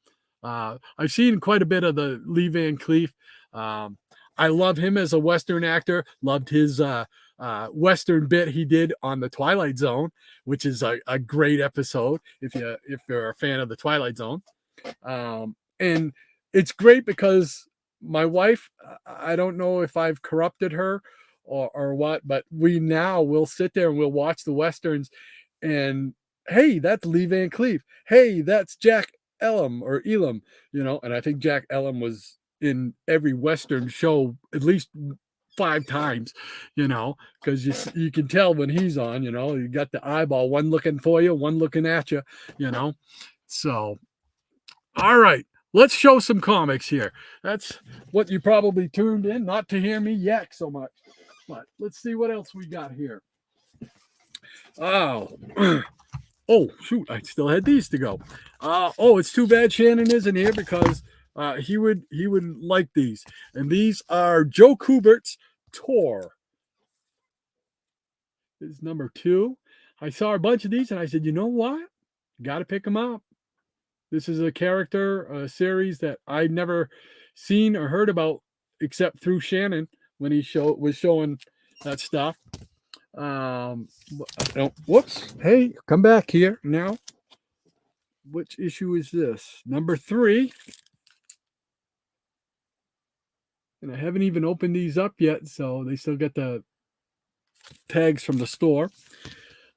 I've seen quite a bit of the Lee Van Cleef. I love him as a Western actor. Loved his Western bit he did on the Twilight Zone, which is a great episode if you're a fan of the Twilight Zone. And it's great because my wife, I don't know if I've corrupted her or what, but we now will sit there and we'll watch the Westerns, and hey, that's Lee Van Cleef. Hey, that's Jack Elam or Elam, you know, and I think Jack Elam was in every Western show at least 5 times, you know, because you can tell when he's on, you know, you got the eyeball, one looking for you, one looking at you, you know. So, all right, let's show some comics here. That's what you probably tuned in, not to hear me yak so much, but let's see what else we got here. Oh, oh shoot, I still had these to go. Oh, it's too bad Shannon isn't here, because he would like these. And these are Joe Kubert's Tor. This is number 2. I saw a bunch of these and I said, you know what? Got to pick them up. This is a character series that I'd never seen or heard about except through Shannon when he was showing that stuff. Whoops. Hey, come back here now. Which issue is this? Number 3. And I haven't even opened these up yet, so they still get the tags from the store.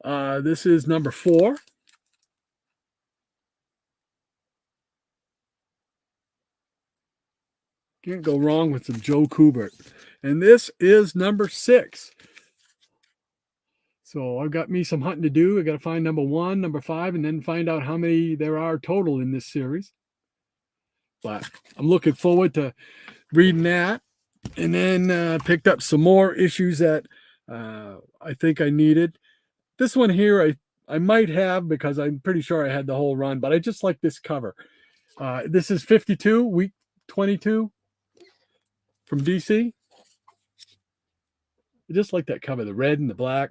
This is number 4. Can't go wrong with some Joe Kubert. And this is number 6. So I've got me some hunting to do. I got to find number 1, number 5, and then find out how many there are total in this series. But I'm looking forward to reading that. And then picked up some more issues that I think I needed. This one here I might have because I'm pretty sure I had the whole run, but I just like this cover. This is 52, week 22 from DC. I just like that cover, the red and the black.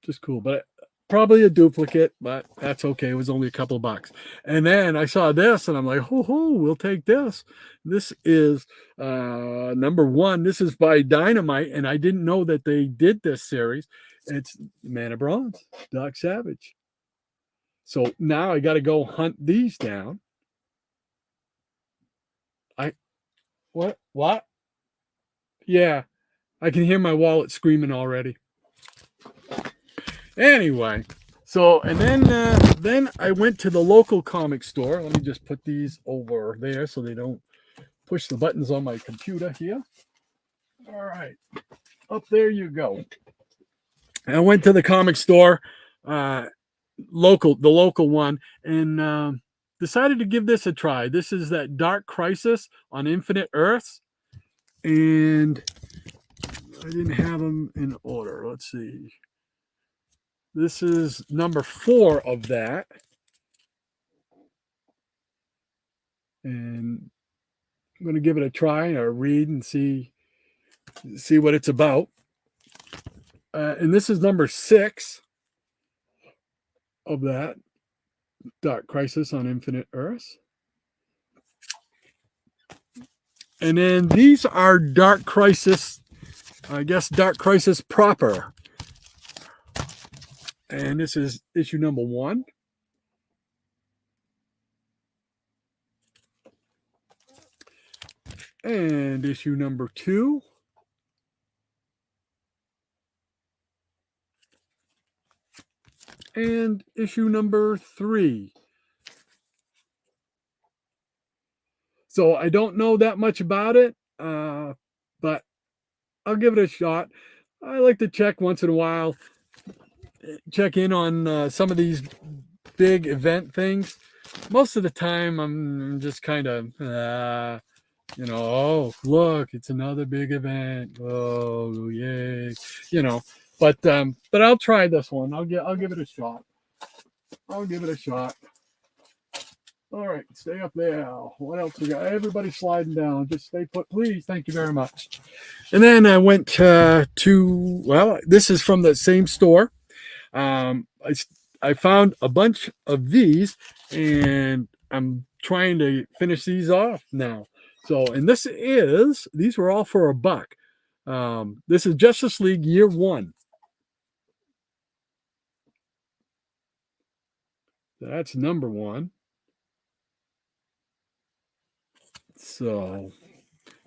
Just cool, but probably a duplicate, but that's okay. It was only a couple of bucks. And then I saw this and I'm like, we'll take this. This is number 1. This is by Dynamite, and I didn't know that they did this series. It's Man of Bronze, Doc Savage. So now I got to go hunt these down. What? Yeah, I can hear my wallet screaming already. Anyway, so and then I went to the local comic store. Let me just put these over there so they don't push the buttons on my computer here. All right, up there you go. I went to the comic store, the local one, and decided to give this a try. This is that Dark Crisis on Infinite Earths, and I didn't have them in order. Let's see. This is number 4 of that. And I'm going to give it a try or read and see what it's about. And this is number 6 of that Dark Crisis on Infinite Earths. And then these are Dark Crisis, I guess Dark Crisis proper. And this is issue number 1. And issue number 2. And issue number 3. So I don't know that much about it, but I'll give it a shot. I like to check once in a while, check in on some of these big event things. Most of the time, I'm just kind of, oh, look, it's another big event. Oh, yay. But I'll try this one. I'll give it a shot. All right, stay up there. What else we got? Everybody sliding down. Just stay put, please. Thank you very much. And then I went this is from the same store. I found a bunch of these, and I'm trying to finish these off now. So, and these were all for $1. This is Justice League Year 1. That's number 1. So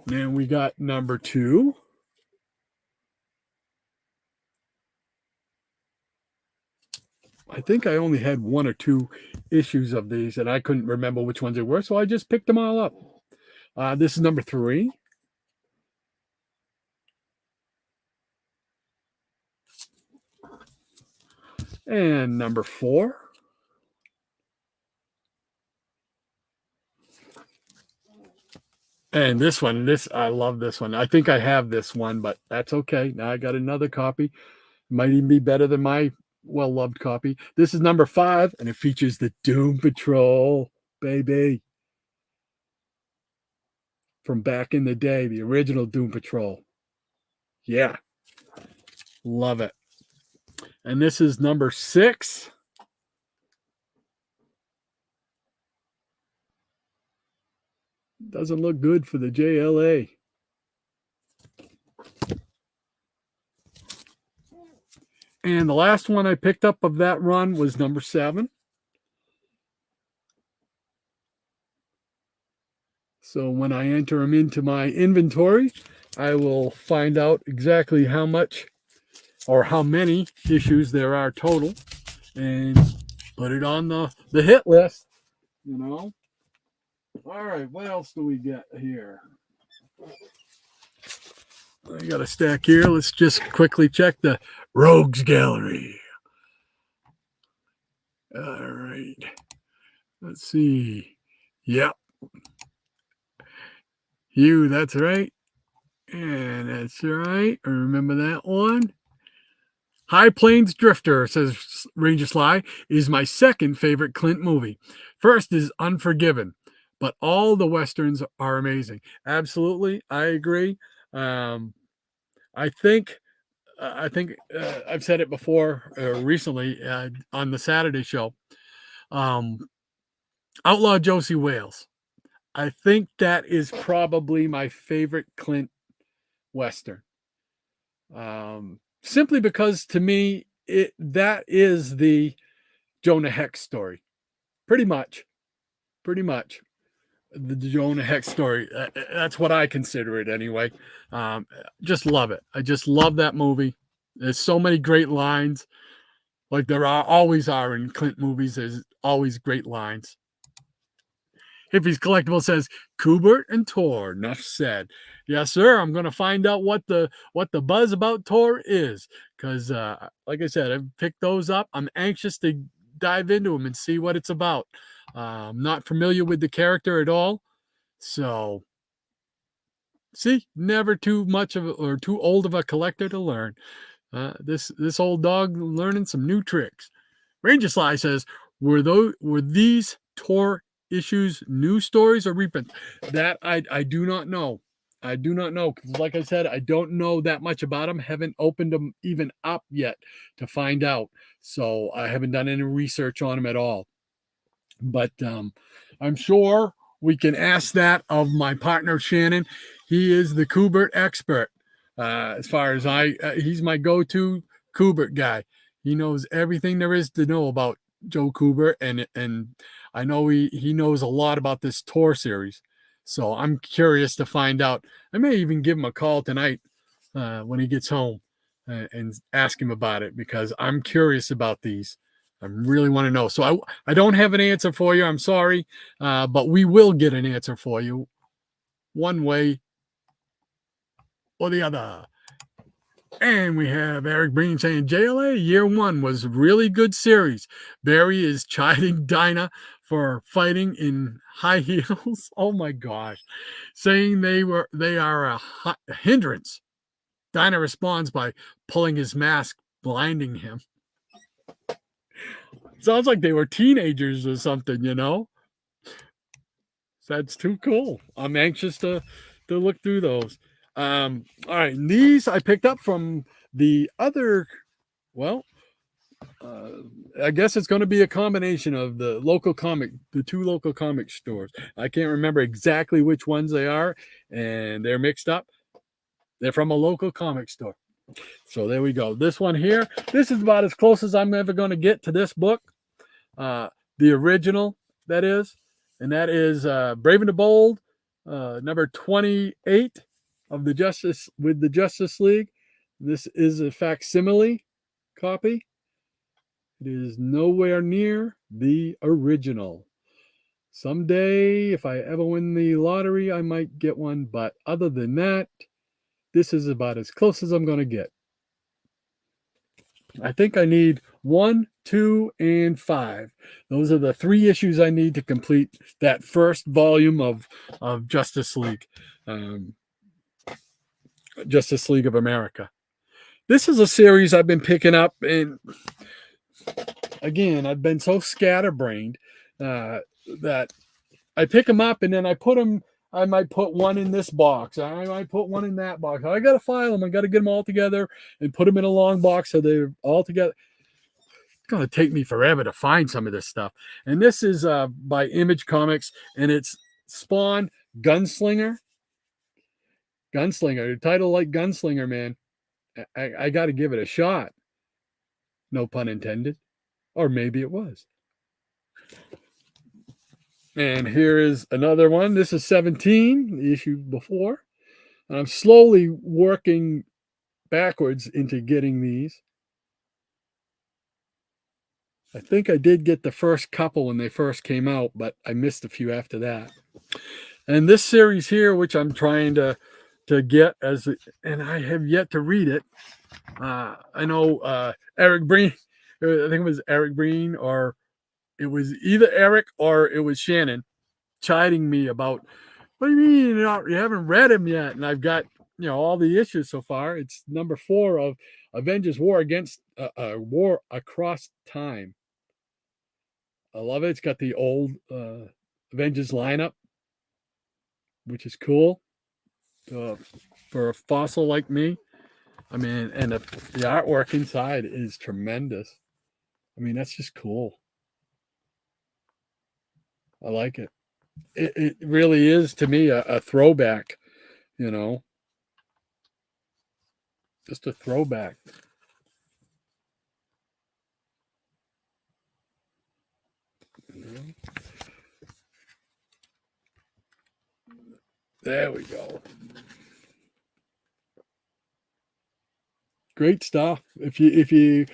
then we got number 2. I think I only had 1 or 2 issues of these, and I couldn't remember which ones they were, so I just picked them all up. This is number 3. And number 4. And this one, I love this one. I think I have this one, but that's okay. Now I got another copy. Might even be better than my well-loved copy. This is number 5, and it features the Doom Patrol, baby. From back in the day, the original Doom Patrol. Yeah. Love it. And this is number 6. Doesn't look good for the JLA. And the last one I picked up of that run was number 7. So when I enter them into my inventory, I will find out exactly how much or how many issues there are total and put it on the hit list, All right, what else do we get here? I got a stack here. Let's just quickly check the Rogues Gallery. All right. Let's see. Yep. You, that's right. And that's right. I remember that one. High Plains Drifter, says Ranger Sly, is my second favorite Clint movie. First is Unforgiven, but all the Westerns are amazing. Absolutely. I agree. Um, I think I've said it before recently on the Saturday show. Um, Outlaw Josie Wales. I think that is probably my favorite Clint Western. Simply because to me, that is the Jonah Hex story. Pretty much. Pretty much. The Jonah Hex story. That's what I consider it anyway. Just love it. I just love that movie. There's so many great lines. Like there always are in Clint movies. There's always great lines. Hippie's Collectible says, Kubert and Tor, enough said. Yes, sir. I'm going to find out what the buzz about Tor is. Because, like I said, I've picked those up. I'm anxious to dive into them and see what it's about. I'm not familiar with the character at all. So, see, never too much of or too old of a collector to learn. This old dog learning some new tricks. Ranger Sly says, were these Tor issues new stories or reprints? That I do not know. I do not know because, like I said, I don't know that much about them. Haven't opened them even up yet to find out. So I haven't done any research on them at all. But I'm sure we can ask that of my partner Shannon. He is the Kubert expert. As far as he's my go-to Kubert guy. He knows everything there is to know about Joe Kubert, and I know he knows a lot about this tour series. So I'm curious to find out. I may even give him a call tonight when he gets home and ask him about it because I'm curious about these. I really want to know. So I don't have an answer for you. I'm sorry, but we will get an answer for you one way or the other. And we have Eric Breen saying JLA Year One was really good series. Barry is chiding Dinah for fighting in high heels. Oh my gosh, saying they are a hindrance. Dinah responds by pulling his mask, blinding him. Sounds like they were teenagers or something, you know? That's too cool. I'm anxious to look through those. All right, these I picked up from the other. Well, I guess it's going to be a combination of the two local comic stores. I can't remember exactly which ones they are, and they're mixed up. They're from a local comic store. So there we go. This one here. This is about as close as I'm ever going to get to this book. The original, that is. And that is Brave and the Bold, number 28 of the Justice League. This is a facsimile copy. It is nowhere near the original. Someday, if I ever win the lottery, I might get one. But other than that, this is about as close as I'm going to get. I think I need 1, 2, and 5. Those are the 3 issues I need to complete that first volume of Justice League, Justice League of America. This is a series I've been picking up, and again, I've been so scatterbrained that I pick them up and then I might put one in this box. I might put one in that box. I got to file them. I got to get them all together and put them in a long box so they're all together. It's going to take me forever to find some of this stuff. And this is by Image Comics, and it's Spawn Gunslinger. Gunslinger. A title like Gunslinger, man. I got to give it a shot. No pun intended. Or maybe it was. And here is another one. This is 17, the issue before. And I'm slowly working backwards into getting these. I think I did get the first couple when they first came out, but I missed a few after that. And this series here, which I'm trying to get and I have yet to read it. I know Eric Breen, I think it was Eric Breen, or it was either Eric or it was Shannon chiding me about, what do you mean you haven't read him yet? And I've got, all the issues so far. It's number 4 of Avengers War Across Time. I love it. It's got the old Avengers lineup, which is cool for a fossil like me. I mean, and the artwork inside is tremendous. I mean, that's just cool. I like it. It really is, to me, a throwback, just a throwback. There we go. Great stuff. If you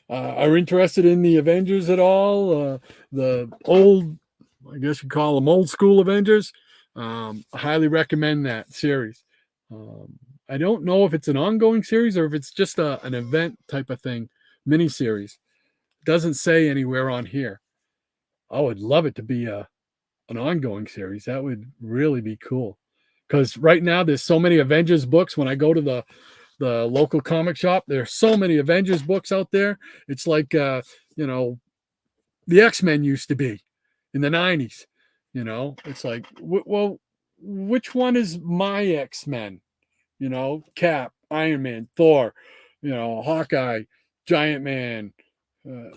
are interested in the Avengers at all, the old, I guess you call them old school Avengers, I highly recommend that series. I don't know if it's an ongoing series or if it's just an event type of thing, mini series. Doesn't say anywhere on here. I would love it to be an ongoing series. That would really be cool. Because right now there's so many Avengers books. When I go to the local comic shop, there's so many Avengers books out there. It's like the X-Men used to be in the 90s. It's like, well, which one is my X-Men? Cap, Iron Man, Thor, Hawkeye, Giant Man.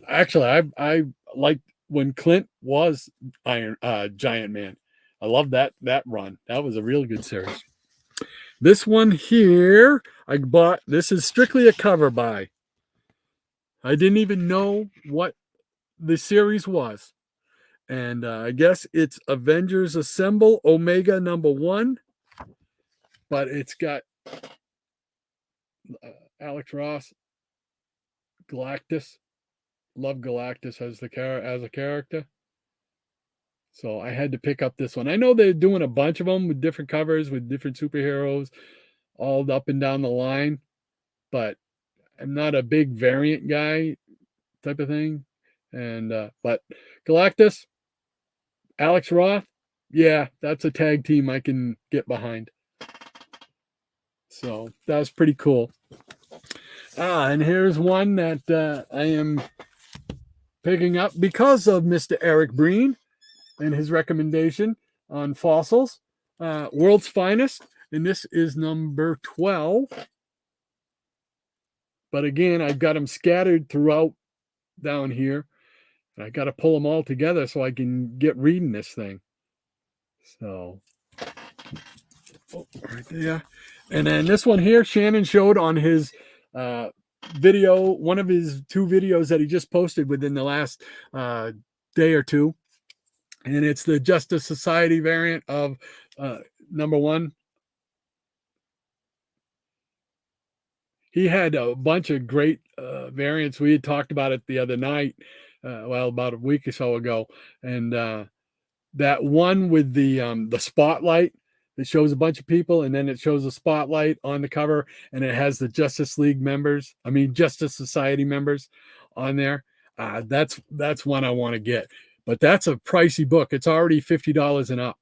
Actually, I like when Clint was Giant Man. I love that run. That was a real good series. This one here, I bought. This is strictly a cover buy. I didn't even know what the series was. And I guess it's Avengers Assemble Omega #1. But it's got Alex Ross, Galactus. Love Galactus as a character. So I had to pick up this one. I know they're doing a bunch of them with different covers, with different superheroes, all up and down the line. But I'm not a big variant guy type of thing. And but Galactus, Alex Roth, yeah, that's a tag team I can get behind. So that was pretty cool. And here's one that I am picking up because of Mr. Eric Breen and his recommendation on fossils. World's Finest, and this is number 12. But again, I've got them scattered throughout down here. And I got to pull them all together so I can get reading this thing. So, right there. And then this one here, Shannon showed on his video, one of his 2 videos that he just posted within the last day or two. And it's the Justice Society variant of #1. He had a bunch of great variants. We had talked about it the other night, about a week or so ago. And that one with the spotlight that shows a bunch of people, and then it shows a spotlight on the cover, and it has the Justice Society members on there. That's one I want to get. But that's a pricey book. It's already $50 and up,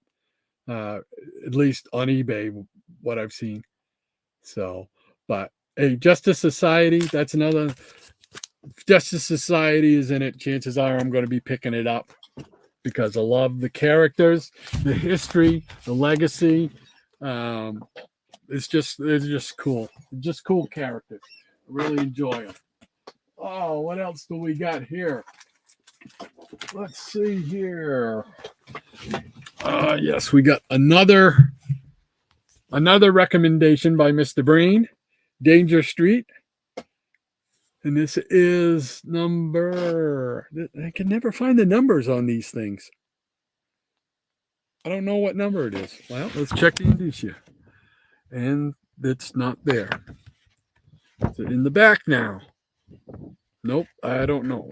at least on eBay, what I've seen. So, but hey, Justice Society, that's another. If Justice Society is in it, chances are I'm going to be picking it up because I love the characters, the history, the legacy. It's just cool. Just cool characters. I really enjoy them. Oh, what else do we got here? Let's see here. Yes, we got another recommendation by Mr. Breen, Danger Street. And this is number, I can never find the numbers on these things. I don't know what number it is. Well, let's check the indicia. And it's not there. Is it in the back now? Nope, I don't know.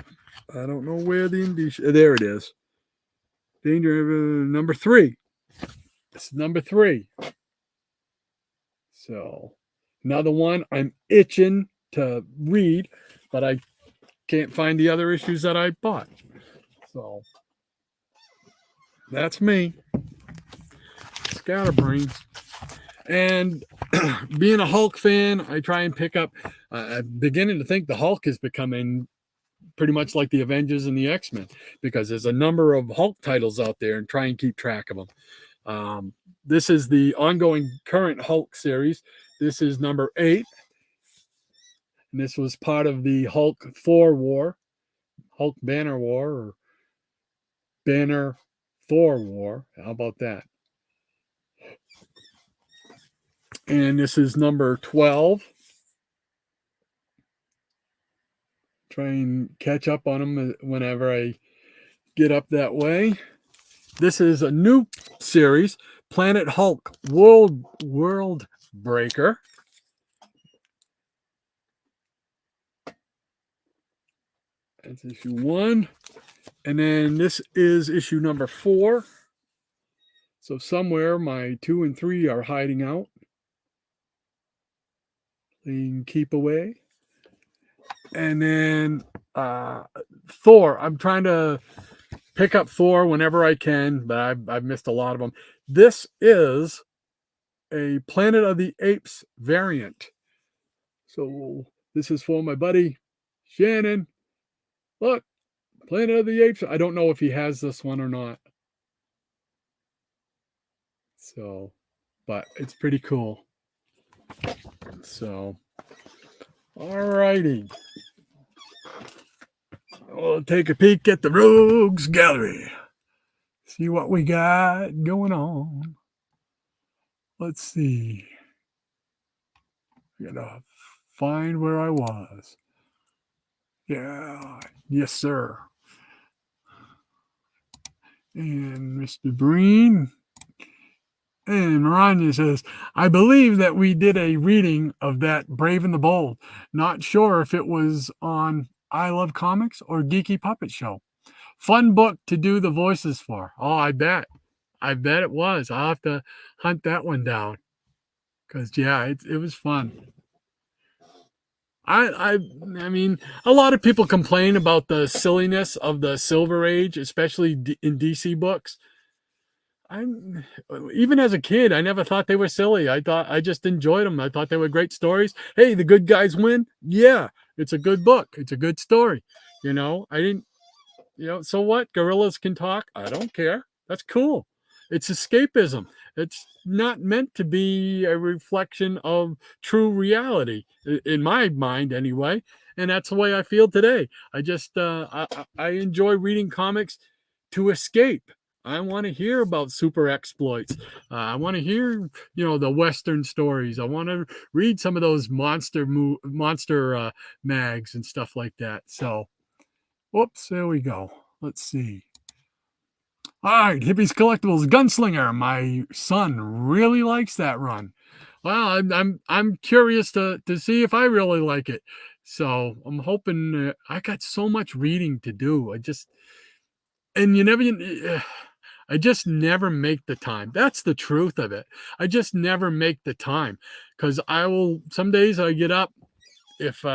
I don't know where the indicia, there it is. Danger number 3. This is number 3. So another one I'm itching to read, but I can't find the other issues that I bought. So that's me, Scatterbrains. And being a Hulk fan, I try and pick up. I'm beginning to think the Hulk is becoming pretty much like the Avengers and the X-Men, because there's a number of Hulk titles out there, and try and keep track of them. This is the ongoing current Hulk series. This is number 8. And this was part of the Hulk Thor War, Hulk Banner War, or Banner Thor War. How about that? And this is number 12. Try and catch up on them whenever I get up that way. This is a new series, Planet Hulk World Breaker. That's issue 1. And then this is issue number 4. So somewhere my 2 and 3 are hiding out, playing keep away. And then Thor. I'm trying to pick up Thor whenever I can, but I've missed a lot of them. This is a Planet of the Apes variant. So this is for my buddy Shannon. Look, Planet of the Apes. I don't know if he has this one or not. So, but it's pretty cool. So, all righty. We'll take a peek at the Rogues Gallery. See what we got going on. Let's see. I gotta find where I was. Yeah, yes, sir. And Mr. Breen. And Rania says, I believe that we did a reading of that Brave and the Bold. Not sure if it was on I Love Comics or Geeky Puppet Show. Fun book to do the voices for. Oh, I bet. I bet it was. I'll have to hunt that one down. Because, yeah, it was fun. I mean, a lot of people complain about the silliness of the Silver Age, especially in DC books. Even as a kid, I never thought they were silly. I just enjoyed them. I thought they were great stories. Hey, the good guys win. Yeah, it's a good book. It's a good story. I didn't, so what? Gorillas can talk. I don't care. That's cool. It's escapism. It's not meant to be a reflection of true reality, in my mind anyway. And that's the way I feel today. I just, I enjoy reading comics to escape. I want to hear about super exploits. I want to hear, the Western stories. I want to read some of those monster mags and stuff like that. So, whoops, there we go. Let's see. All right, Hippies Collectibles Gunslinger. My son really likes that run. Well, I'm curious to see if I really like it. So I'm hoping. I got so much reading to do. I just never make the time. That's the truth of it. I just never make the time, because some days I get up, if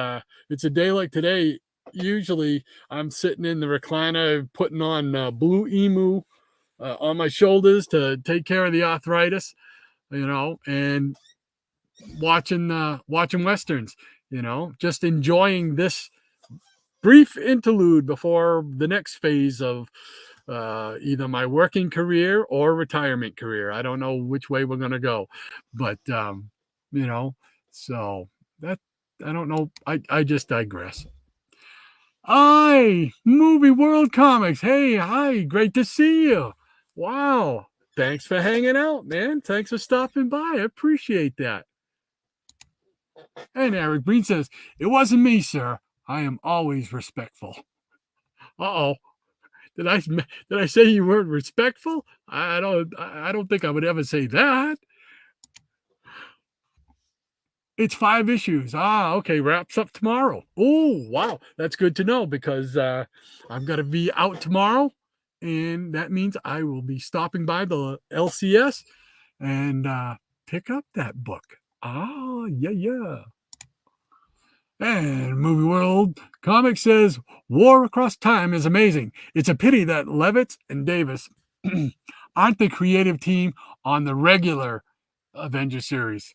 it's a day like today, usually I'm sitting in the recliner putting on Blue Emu on my shoulders to take care of the arthritis, and watching Westerns, just enjoying this brief interlude before the next phase of either my working career or retirement career. I don't know which way we're going to go, but, so that, I don't know. I just digress. Movie World Comics. Hey, hi. Great to see you. Wow. Thanks for hanging out, man. Thanks for stopping by. I appreciate that. And Eric Breen says, it wasn't me, sir. I am always respectful. Uh-oh. Did I say you weren't respectful? I don't think I would ever say that. It's 5 issues. Okay. Wraps up tomorrow. Oh, wow. That's good to know, because I'm going to be out tomorrow, and that means I will be stopping by the LCS and pick up that book. Yeah. And Movie World Comics says War Across Time is amazing. It's a pity that Levitz and Davis aren't the creative team on the regular Avenger series.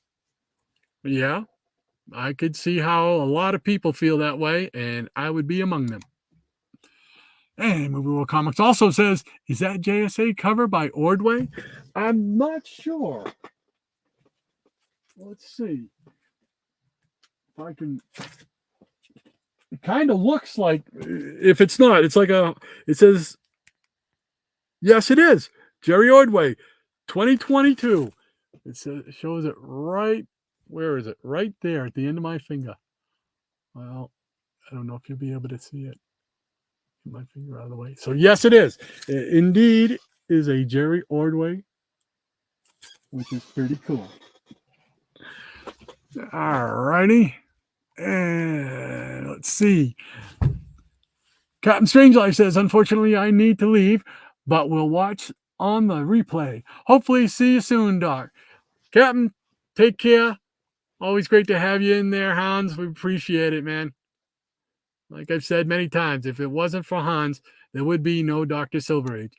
Yeah, I could see how a lot of people feel that way, and I would be among them. And Movie World Comics also says, is that JSA cover by Ordway? I'm not sure. Let's see. If I can. It kind of looks like, if it's not, it's like it says, yes, it is. Jerry Ordway, 2022. It shows it right, where is it? Right there at the end of my finger. Well, I don't know if you'll be able to see it. Get my finger out of the way. So yes, it is. It indeed is a Jerry Ordway, which is pretty cool. All righty. And let's see. Captain Strangelife says, unfortunately, I need to leave, but we'll watch on the replay. Hopefully, see you soon, Doc. Captain, take care. Always great to have you in there, Hans. We appreciate it, man. Like I've said many times, if it wasn't for Hans, there would be no Dr. Silverage.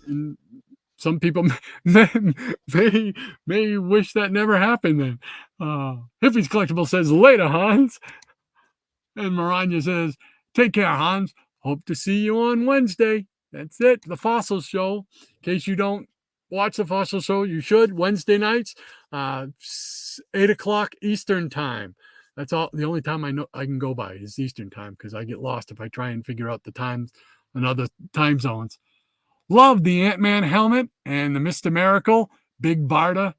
And some people may wish that never happened then. Hippie's Collectible says, later, Hans. And Maranya says, take care, Hans. Hope to see you on Wednesday. That's it. The Fossil Show. In case you don't watch the Fossil Show, you should. Wednesday nights, 8 o'clock Eastern time. That's all. The only time I know I can go by is Eastern time, because I get lost if I try and figure out the times and other time zones. Love the Ant-Man helmet and the Mr. Miracle Big Barda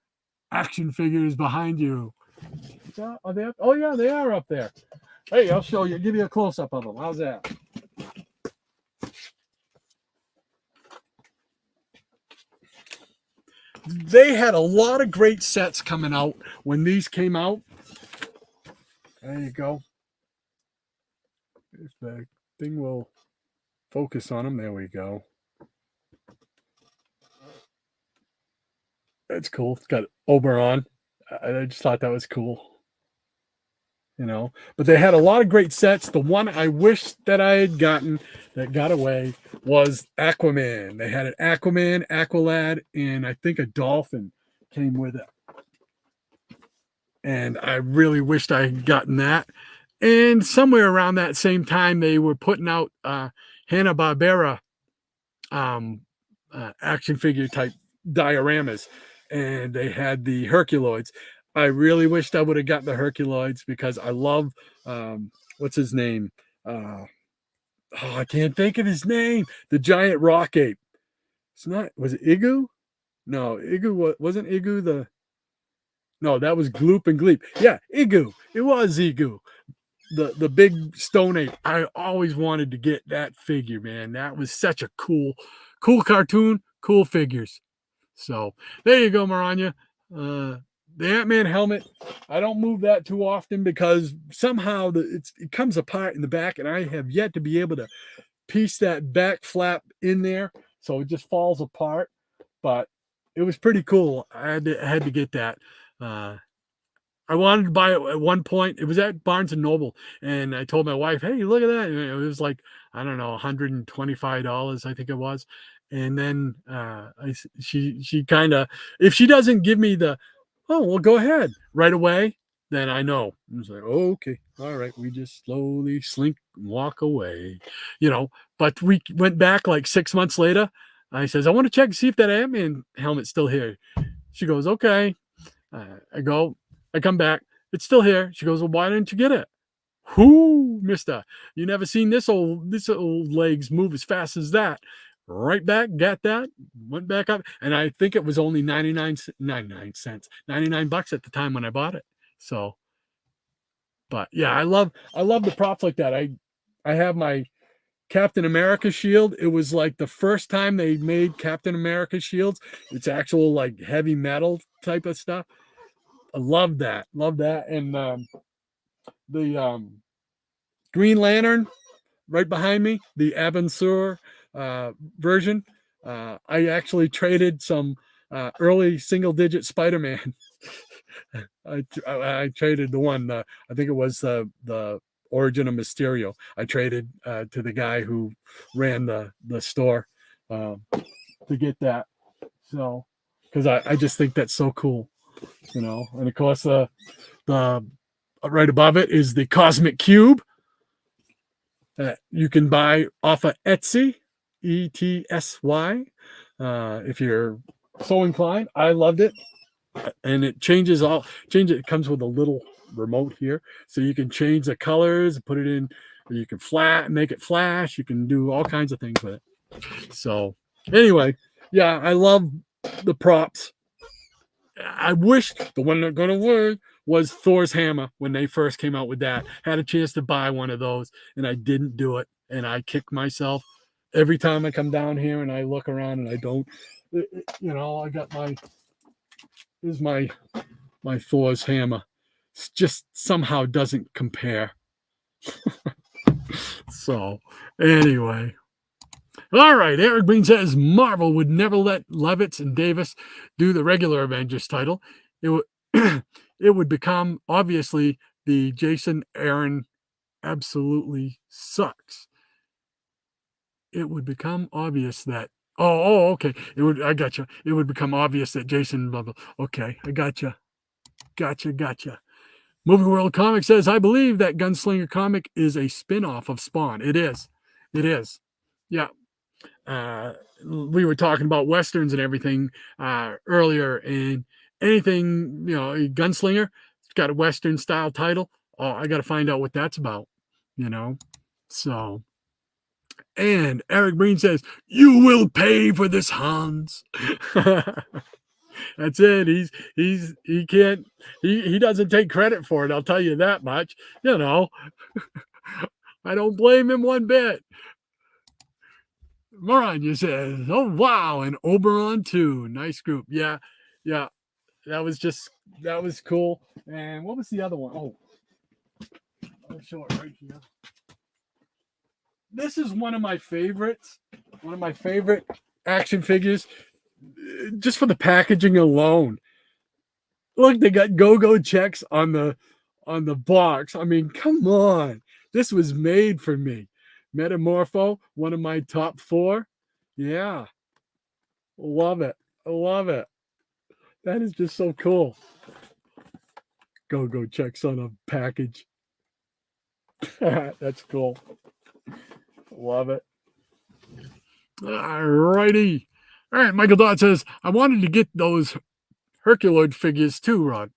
action figures behind you. Are they up? Oh yeah, they are up there. Hey, I'll show you. Give you a close-up of them. How's that? They had a lot of great sets coming out when these came out. There you go. If the thing will focus on them, there we go. That's cool. It's got Oberon. I just thought that was cool. You know, but they had a lot of great sets. The one I wish that I had gotten that got away was Aquaman. They had an Aquaman, Aqualad, and I think a dolphin came with it. And I really wished I had gotten that. And somewhere around that same time, they were putting out Hanna-Barbera action figure type dioramas, and they had the Herculoids. I really wished I would have got the Herculoids, because I love what's his name? I can't think of his name. The giant rock ape. It's not. Was it Igu? No, Igu wasn't Igu the. No, that was Gloop and Gleep. Yeah, Igu. It was Igu. The big stone ape. I always wanted to get that figure, man. That was such a cool cartoon, cool figures. So there you go, Maranya. The Ant-Man helmet, I don't move that too often, because somehow it comes apart in the back, and I have yet to be able to piece that back flap in there, so it just falls apart. But it was pretty cool. I had to get that. I wanted to buy it at one point. It was at Barnes and Noble, and I told my wife, "Hey, look at that!" And it was like, I don't know, $125, I think it was. And then she kind of, if she doesn't give me the, oh, well, go ahead right away, then I know. I was like, oh, okay, all right. We just slowly slink and walk away, you know. But we went back like 6 months later. I says, I want to check and see if that Ant-Man helmet's still here. She goes, okay. I come back. It's still here. She goes, well, why didn't you get it? Whoo, mister. You never seen this old legs move as fast as that. Right back, got that, went back up. And I think it was only 99 cents, $99 at the time when I bought it. So, but yeah, I love the props like that. I have my Captain America shield. It was like the first time they made Captain America shields. It's actual like heavy metal type of stuff. I love that. And the Green Lantern right behind me, the Abensur version. I actually traded some early single-digit Spider-Man. I traded the one. I think it was the Origin of Mysterio. I traded to the guy who ran the store to get that. So, because I just think that's so cool, And of course, the right above it is the Cosmic Cube that you can buy off of Etsy, ETSY. If you're so inclined, I loved it, and it it comes with a little remote here, so you can change the colors, put it in, or you can make it flash. You can do all kinds of things with it. So anyway, yeah, I love the props. I wish the one they're gonna win was Thor's hammer when they first came out with that. Had a chance to buy one of those, and I didn't do it, and I kick myself every time I come down here and I look around and I don't. I got my Thor's hammer. It just somehow doesn't compare. So anyway. All right, Eric Bean says Marvel would never let Levitz and Davis do the regular Avengers title. It would it would become obviously the Jason Aaron absolutely sucks. It would become obvious that okay. I gotcha. It would become obvious that Jason blah, blah. Okay, I gotcha. Gotcha. Movie World Comic says, I believe that Gunslinger comic is a spin-off of Spawn. It is. Yeah. We were talking about westerns and everything earlier, and anything, a Gunslinger, it's got a western style title. Oh, I got to find out what that's about, So, and Eric Breen says, you will pay for this, Hans. That's it. He can't, he doesn't take credit for it. I'll tell you that much, I don't blame him one bit. Maranya says, oh, wow, and Oberon too. Nice group. Yeah. That was cool. And what was the other one? Oh, I'll show it right here. This is one of my favorite action figures, just for the packaging alone. Look, they got go-go checks on the box. I mean, come on. This was made for me. Metamorpho, one of my top 4. Yeah. Love it. That is just so cool. Go checks on a package. That's cool. Love it. All righty. All right, Michael Dodd says, I wanted to get those Herculoid figures too, Rod.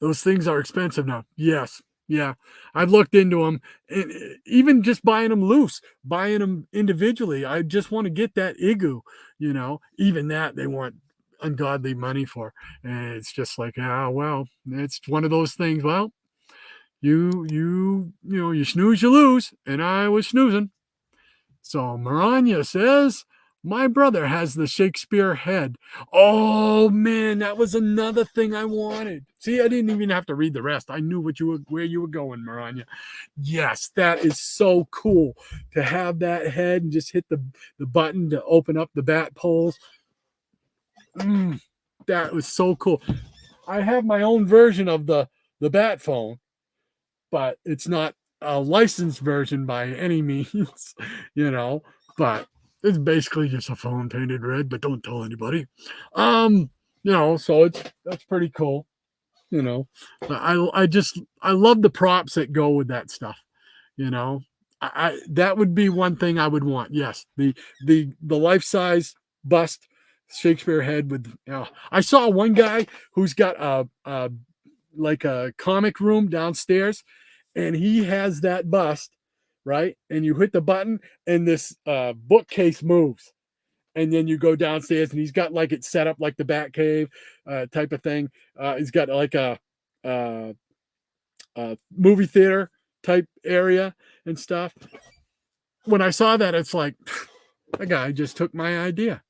Those things are expensive now. Yes. Yeah. I've looked into them, and even just buying them loose, buying them individually. I just want to get that Igu, even that they want ungodly money for. And it's just like, well, it's one of those things. Well, you snooze, you lose. And I was snoozing. So Maranya says, my brother has the Shakespeare head. Oh man, that was another thing I wanted. See, I didn't even have to read the rest. I knew where you were going, Maranya. Yes, that is so cool to have that head and just hit the button to open up the bat poles. That was so cool. I have my own version of the bat phone, but it's not a licensed version by any means, but it's basically just a phone painted red, but don't tell anybody. So that's pretty cool. I love the props that go with that stuff. I that would be one thing I would want. Yes, the life size bust Shakespeare head with. I saw one guy who's got a like a comic room downstairs, and he has that bust, right? And you hit the button, and this bookcase moves, and then you go downstairs, and he's got like it set up like the Batcave type of thing. He's got like a movie theater type area and stuff. When I saw that, it's like, the guy just took my idea.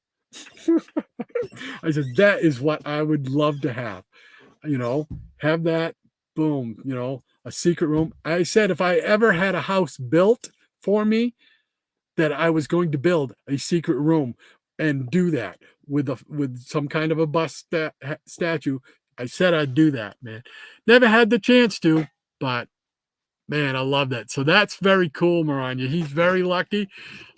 I said, that is what I would love to have. Have that, boom, a secret room. I said, if I ever had a house built for me, that I was going to build a secret room and do that with some kind of a bust statue. I said I'd do that, man. Never had the chance to, but man, I love that. So that's very cool, Maranya. He's very lucky.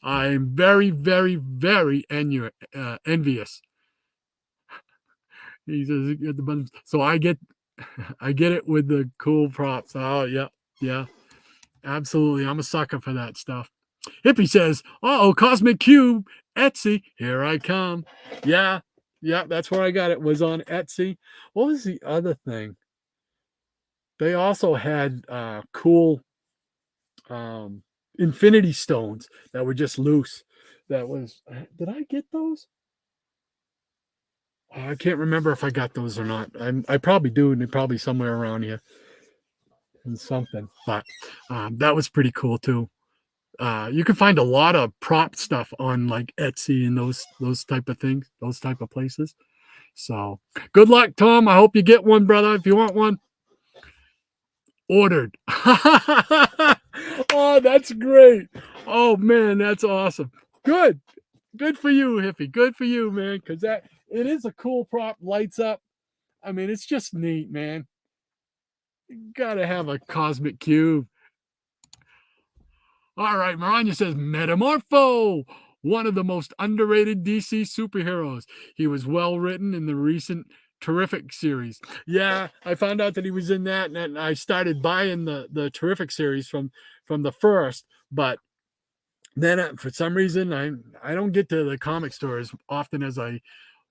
I'm very, very, very envious. He says, so I get it with the cool props. Oh, yeah, yeah, absolutely. I'm a sucker for that stuff. Hippie says, "Oh, Cosmic Cube, Etsy, here I come." Yeah, yeah, that's where I got it. Was on Etsy. What was the other thing? They also had cool infinity stones that were just loose. That was. Did I get those? I can't remember if I got those or not. I probably do, and they're probably somewhere around here in something. But that was pretty cool too. You can find a lot of prop stuff on like Etsy and those type of things, those type of places. So good luck, Tom. I hope you get one, brother. If you want one, ordered. Oh, that's great. Oh man, that's awesome. Good for you, Hippie. Good for you, man. Because that it is a cool prop. Lights up. I mean, it's just neat, man. You gotta have a cosmic cube. All right, Maranya says Metamorpho, one of the most underrated DC superheroes. He was well written in the recent Terrific series. Yeah, I found out that he was in that, and I started buying the Terrific series from the first, but then for some reason I don't get to the comic store as often as I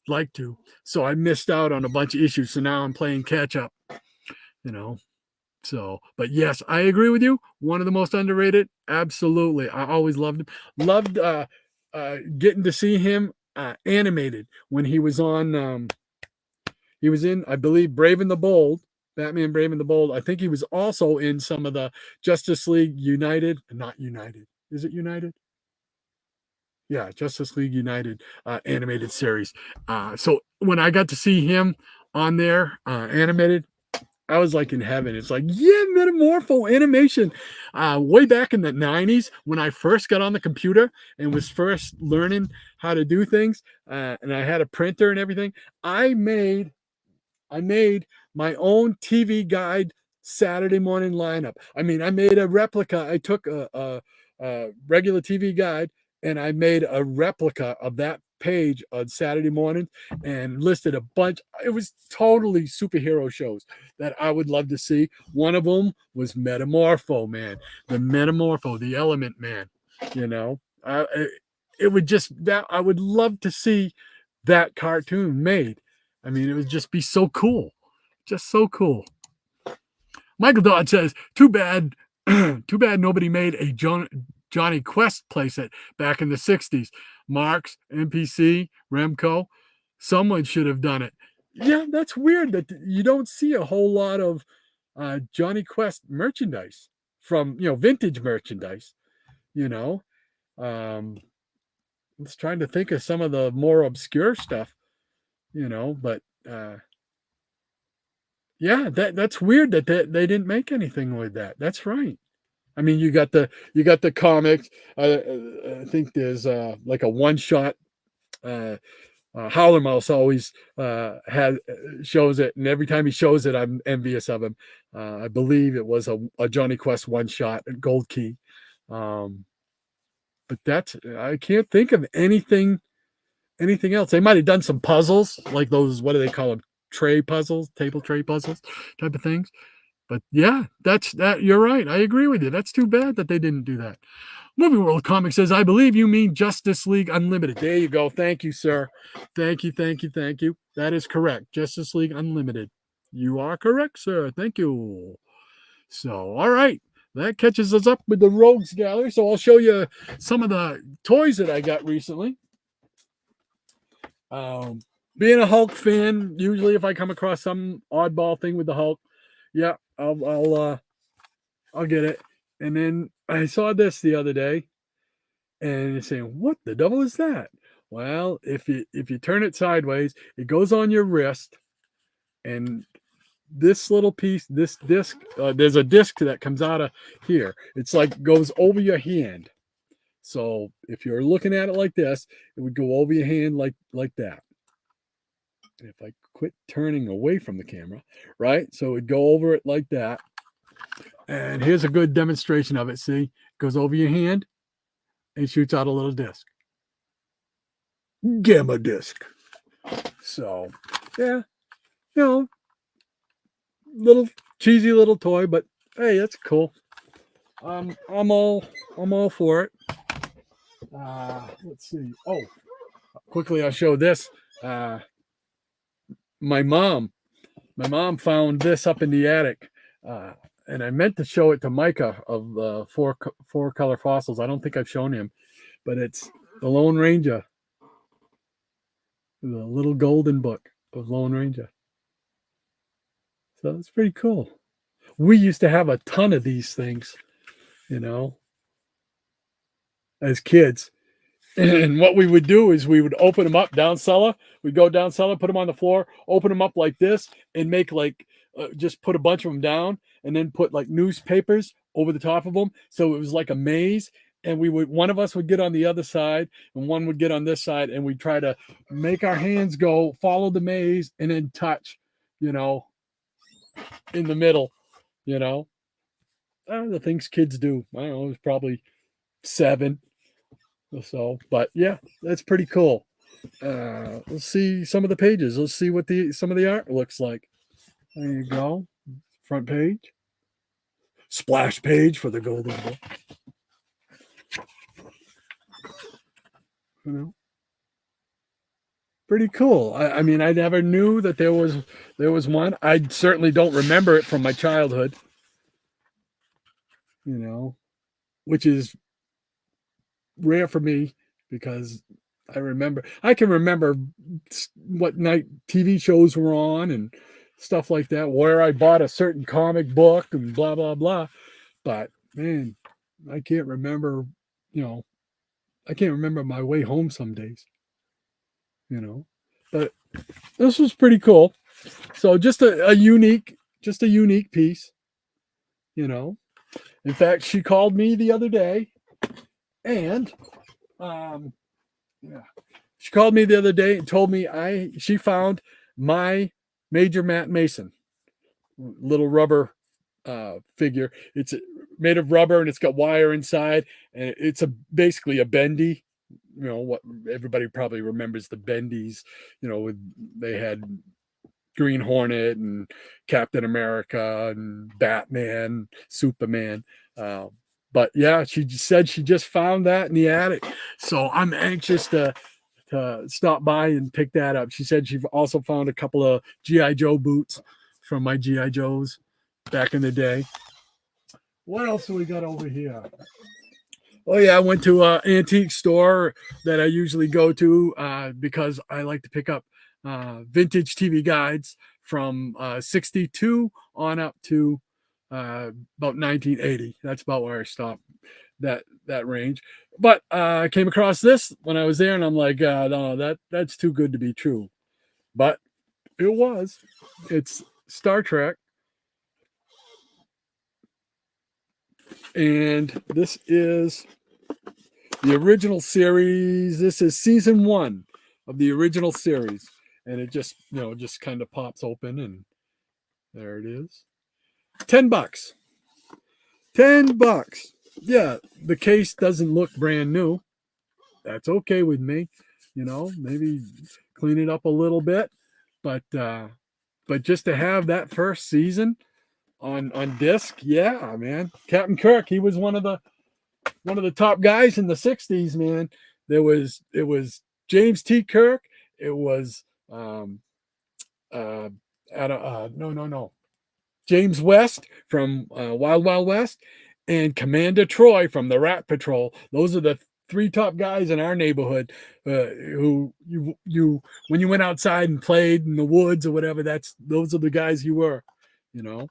like to, so I missed out on a bunch of issues. So now I'm playing catch up, you know. So, but yes, I agree with you. One of the most underrated. Absolutely. I always loved him. Loved getting to see him animated when he was on. He was in, I believe, Brave and the Bold, Batman Brave and the Bold. I think he was also in some of the Justice League United. Not United. Is it United? Yeah, Justice League United animated series. So when I got to see him on there animated, I was like in heaven. It's like, yeah, Metamorpho animation. Way back in the 90s when I first got on the computer and was first learning how to do things, and I had a printer and everything, I made my own TV guide Saturday morning lineup. I mean, I made a replica. I took a regular TV guide and I made a replica of that page on Saturday morning and listed a bunch. It was totally superhero shows that I would love to see. One of them was Metamorpho, man. The Metamorpho, the Element Man. You know, it would just that I would love to see that cartoon made. I mean, it would just be so cool. Just so cool. Michael Dodd says, too bad nobody made a Johnny Quest playset back in the 60s. Marx, NPC, Remco, someone should have done it. Yeah, that's weird that you don't see a whole lot of Johnny Quest merchandise from, vintage merchandise, you know. I was trying to think of some of the more obscure stuff, but yeah, that's weird that they didn't make anything with that. That's right. I mean, you got the comics. I think there's like a one shot. Howler Mouse always shows it, and every time he shows it, I'm envious of him. I believe it was a Johnny Quest one shot, Gold Key. But I can't think of anything else. They might have done some puzzles like those. What do they call them? Table tray puzzles, type of things. But yeah, that. You're right. I agree with you. That's too bad that they didn't do that. Movie World Comics says, I believe you mean Justice League Unlimited. There you go. Thank you, sir. Thank you. That is correct. Justice League Unlimited. You are correct, sir. Thank you. So, all right. That catches us up with the Rogues Gallery. So I'll show you some of the toys that I got recently. Being a Hulk fan, usually if I come across some oddball thing with the Hulk, yeah, I'll get it. And then I saw this the other day, and it's saying, "What the devil is that?" Well, if you turn it sideways, it goes on your wrist, and this little piece, this disc, there's a disc that comes out of here. It's like goes over your hand. So if you're looking at it like this, it would go over your hand like that. And if I quit turning away from the camera, right? So it would go over it like that. And here's a good demonstration of it. See, it goes over your hand and shoots out a little disc. Gamma disc. So, yeah, little cheesy little toy, but hey, that's cool. I'm all for it. Let's see. Oh, quickly I'll show this. My mom found this up in the attic, and I meant to show it to Micah of the four color fossils. I don't think I've shown him, but it's the Lone Ranger, the little golden book of Lone Ranger. So it's pretty cool. We used to have a ton of these things, as kids. And what we would do is we would open them up down cellar. We'd go down cellar, put them on the floor, open them up like this, and make just put a bunch of them down, and then put like newspapers over the top of them. So it was like a maze. And one of us would get on the other side, and one would get on this side, and we'd try to make our hands go, follow the maze, and then touch, in the middle, the things kids do. I don't know, it was probably 7 or so, but yeah, that's pretty cool. Let's see some of the pages. Let's see what some of the art looks like. There you go. Front page. Splash page for the golden book. Pretty cool. I mean, I never knew that there was one. I certainly don't remember it from my childhood. Which is rare for me because I can remember what night TV shows were on and stuff like that, where I bought a certain comic book and blah, blah, blah. But man, I can't remember, I can't remember my way home some days, but this was pretty cool. So just a unique piece, In fact, she called me the other day and, she called me the other day and told me she found my Major Matt Mason little rubber figure. It's made of rubber and it's got wire inside, and it's basically a bendy. What everybody probably remembers the bendies. They had Green Hornet and Captain America and Batman, Superman. But yeah, she said she just found that in the attic. So I'm anxious to stop by and pick that up. She said she also found a couple of G.I. Joe boots from my G.I. Joes back in the day. What else do we got over here? Oh yeah, I went to an antique store that I usually go to because I like to pick up vintage TV guides from 62 on up to about 1980. That's about where I stopped, that range. But I came across this when I was there, and I'm like, no, that's too good to be true. But it was. It's Star Trek. And this is the original series. This is season 1 of the original series. And it just, just kind of pops open, and there it is. $10. $10. Yeah, the case doesn't look brand new. That's okay with me. Maybe clean it up a little bit. But just to have that first season on disc, yeah, man. Captain Kirk, he was one of the top guys in the 60s, man. It was James T. Kirk. It was James West from Wild Wild West, and Commander Troy from the Rat Patrol. Those are the 3 top guys in our neighborhood who you when you went outside and played in the woods or whatever, those are the guys you were, Then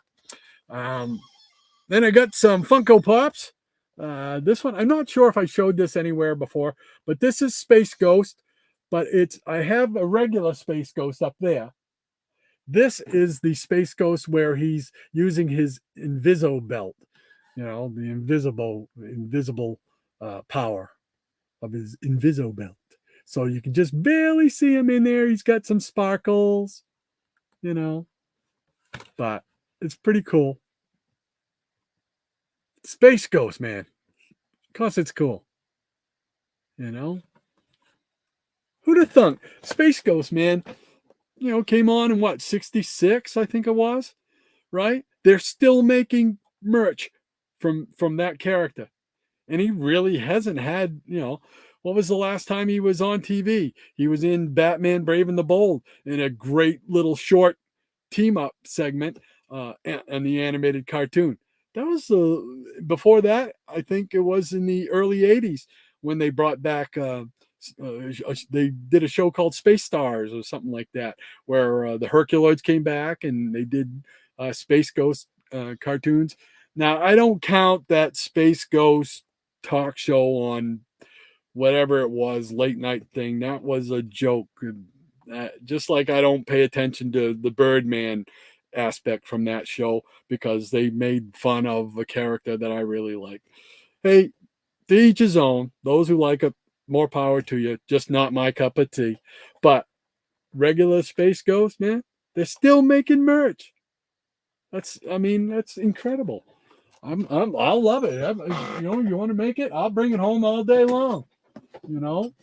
I got some Funko Pops. This one, I'm not sure if I showed this anywhere before, but this is Space Ghost, but I have a regular Space Ghost up there. This is the Space Ghost where he's using his Inviso belt, the invisible power. of his Inviso belt. So you can just barely see him in there. He's got some sparkles, you know, but it's pretty cool. Space Ghost, man. Of course it's cool. You know? Who'd have thunk? Space Ghost, man, came on in what, 66, I think it was, right? They're still making merch from that character. And he really hasn't had, what was the last time he was on TV? He was in Batman Brave and the Bold in a great little short team up segment and the animated cartoon. That was before that. I think it was in the early 80s when they brought back they did a show called Space Stars or something like that, where the Herculoids came back and they did Space Ghost cartoons. Now, I don't count that Space Ghost talk show on whatever it was, late night thing. That was a joke. Just like I don't pay attention to the Birdman aspect from that show because they made fun of a character that I really like. Hey, to each his own. Those who like it, more power to you. Just not my cup of tea. But regular Space Ghost, man, they're still making merch. That's incredible. I'll love it. You want to make it? I'll bring it home all day long. And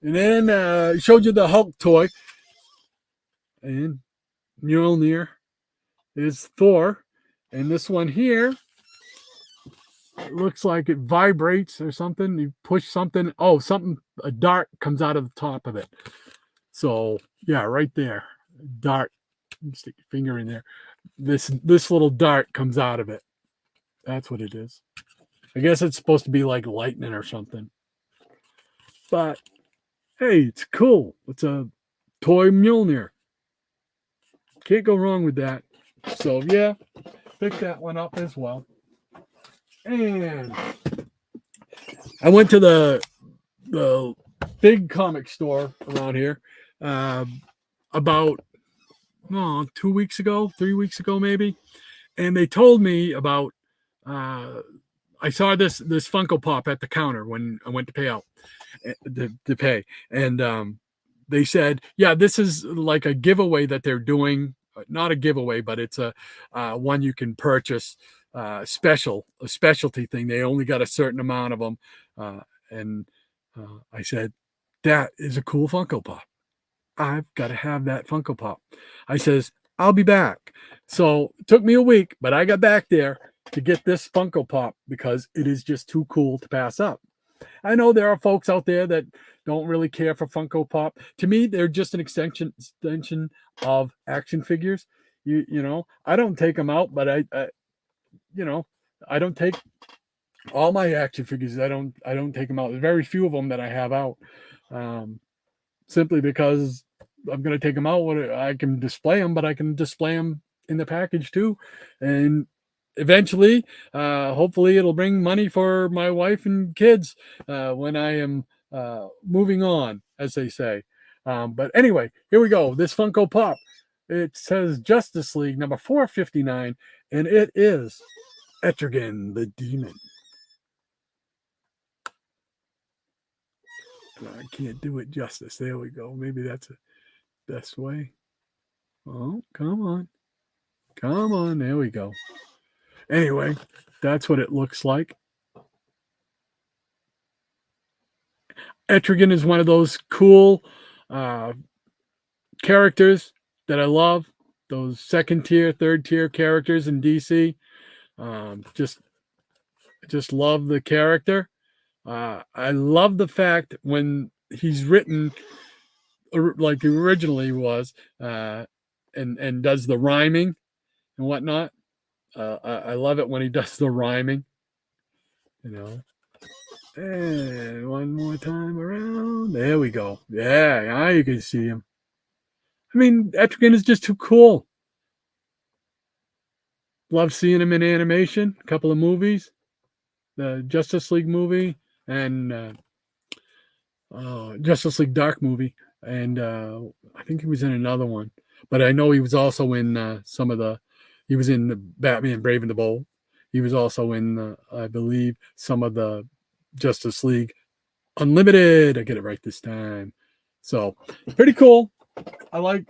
then showed you the Hulk toy, and Mjolnir is Thor, and this one here, it looks like it vibrates or something. You push something. Oh, a dart comes out of the top of it. So yeah, right there, dart. Stick your finger in there. This little dart comes out of it. That's what it is. I guess it's supposed to be like lightning or something. But hey, it's cool. It's a toy Mjolnir. Can't go wrong with that. So yeah, pick that one up as well. And I went to the big comic store around here about 2 weeks ago, 3 weeks ago maybe, and they told me about. I saw this Funko Pop at the counter when I went to pay out to pay, and they said, "Yeah, this is like a giveaway that they're doing. Not a giveaway, but it's a one you can purchase." A specialty thing. They only got a certain amount of them. And I said, that is a cool Funko Pop. I've got to have that Funko Pop. I says, I'll be back. So it took me a week, but I got back there to get this Funko Pop because it is just too cool to pass up. I know there are folks out there that don't really care for Funko Pop. To me, they're just an extension of action figures. I don't take them out, but I don't take all my action figures. I don't take them out. There's very few of them that I have out, simply because I'm going to take them out. I can display them, but I can display them in the package too. And eventually, hopefully it'll bring money for my wife and kids when I am moving on, as they say. But anyway, here we go. This Funko Pop. It says Justice League number 459, and it is Etrigan the Demon. I can't do it justice. There we go. Maybe that's the best way. Oh, come on. Come on. There we go. Anyway, that's what it looks like. Etrigan is one of those cool characters that I love. Those second tier, third tier characters in DC. Just love the character. I love the fact when he's written like he originally was, and does the rhyming and whatnot. I love it when he does the rhyming. And one more time around. There we go. Yeah, now you can see him. Etrigan is just too cool. Love seeing him in animation. A couple of movies. The Justice League movie and Justice League Dark movie. And I think he was in another one. But I know he was also in he was in the Batman Brave and the Bold. He was also in, I believe, some of the Justice League Unlimited. I get it right this time. So pretty cool. I like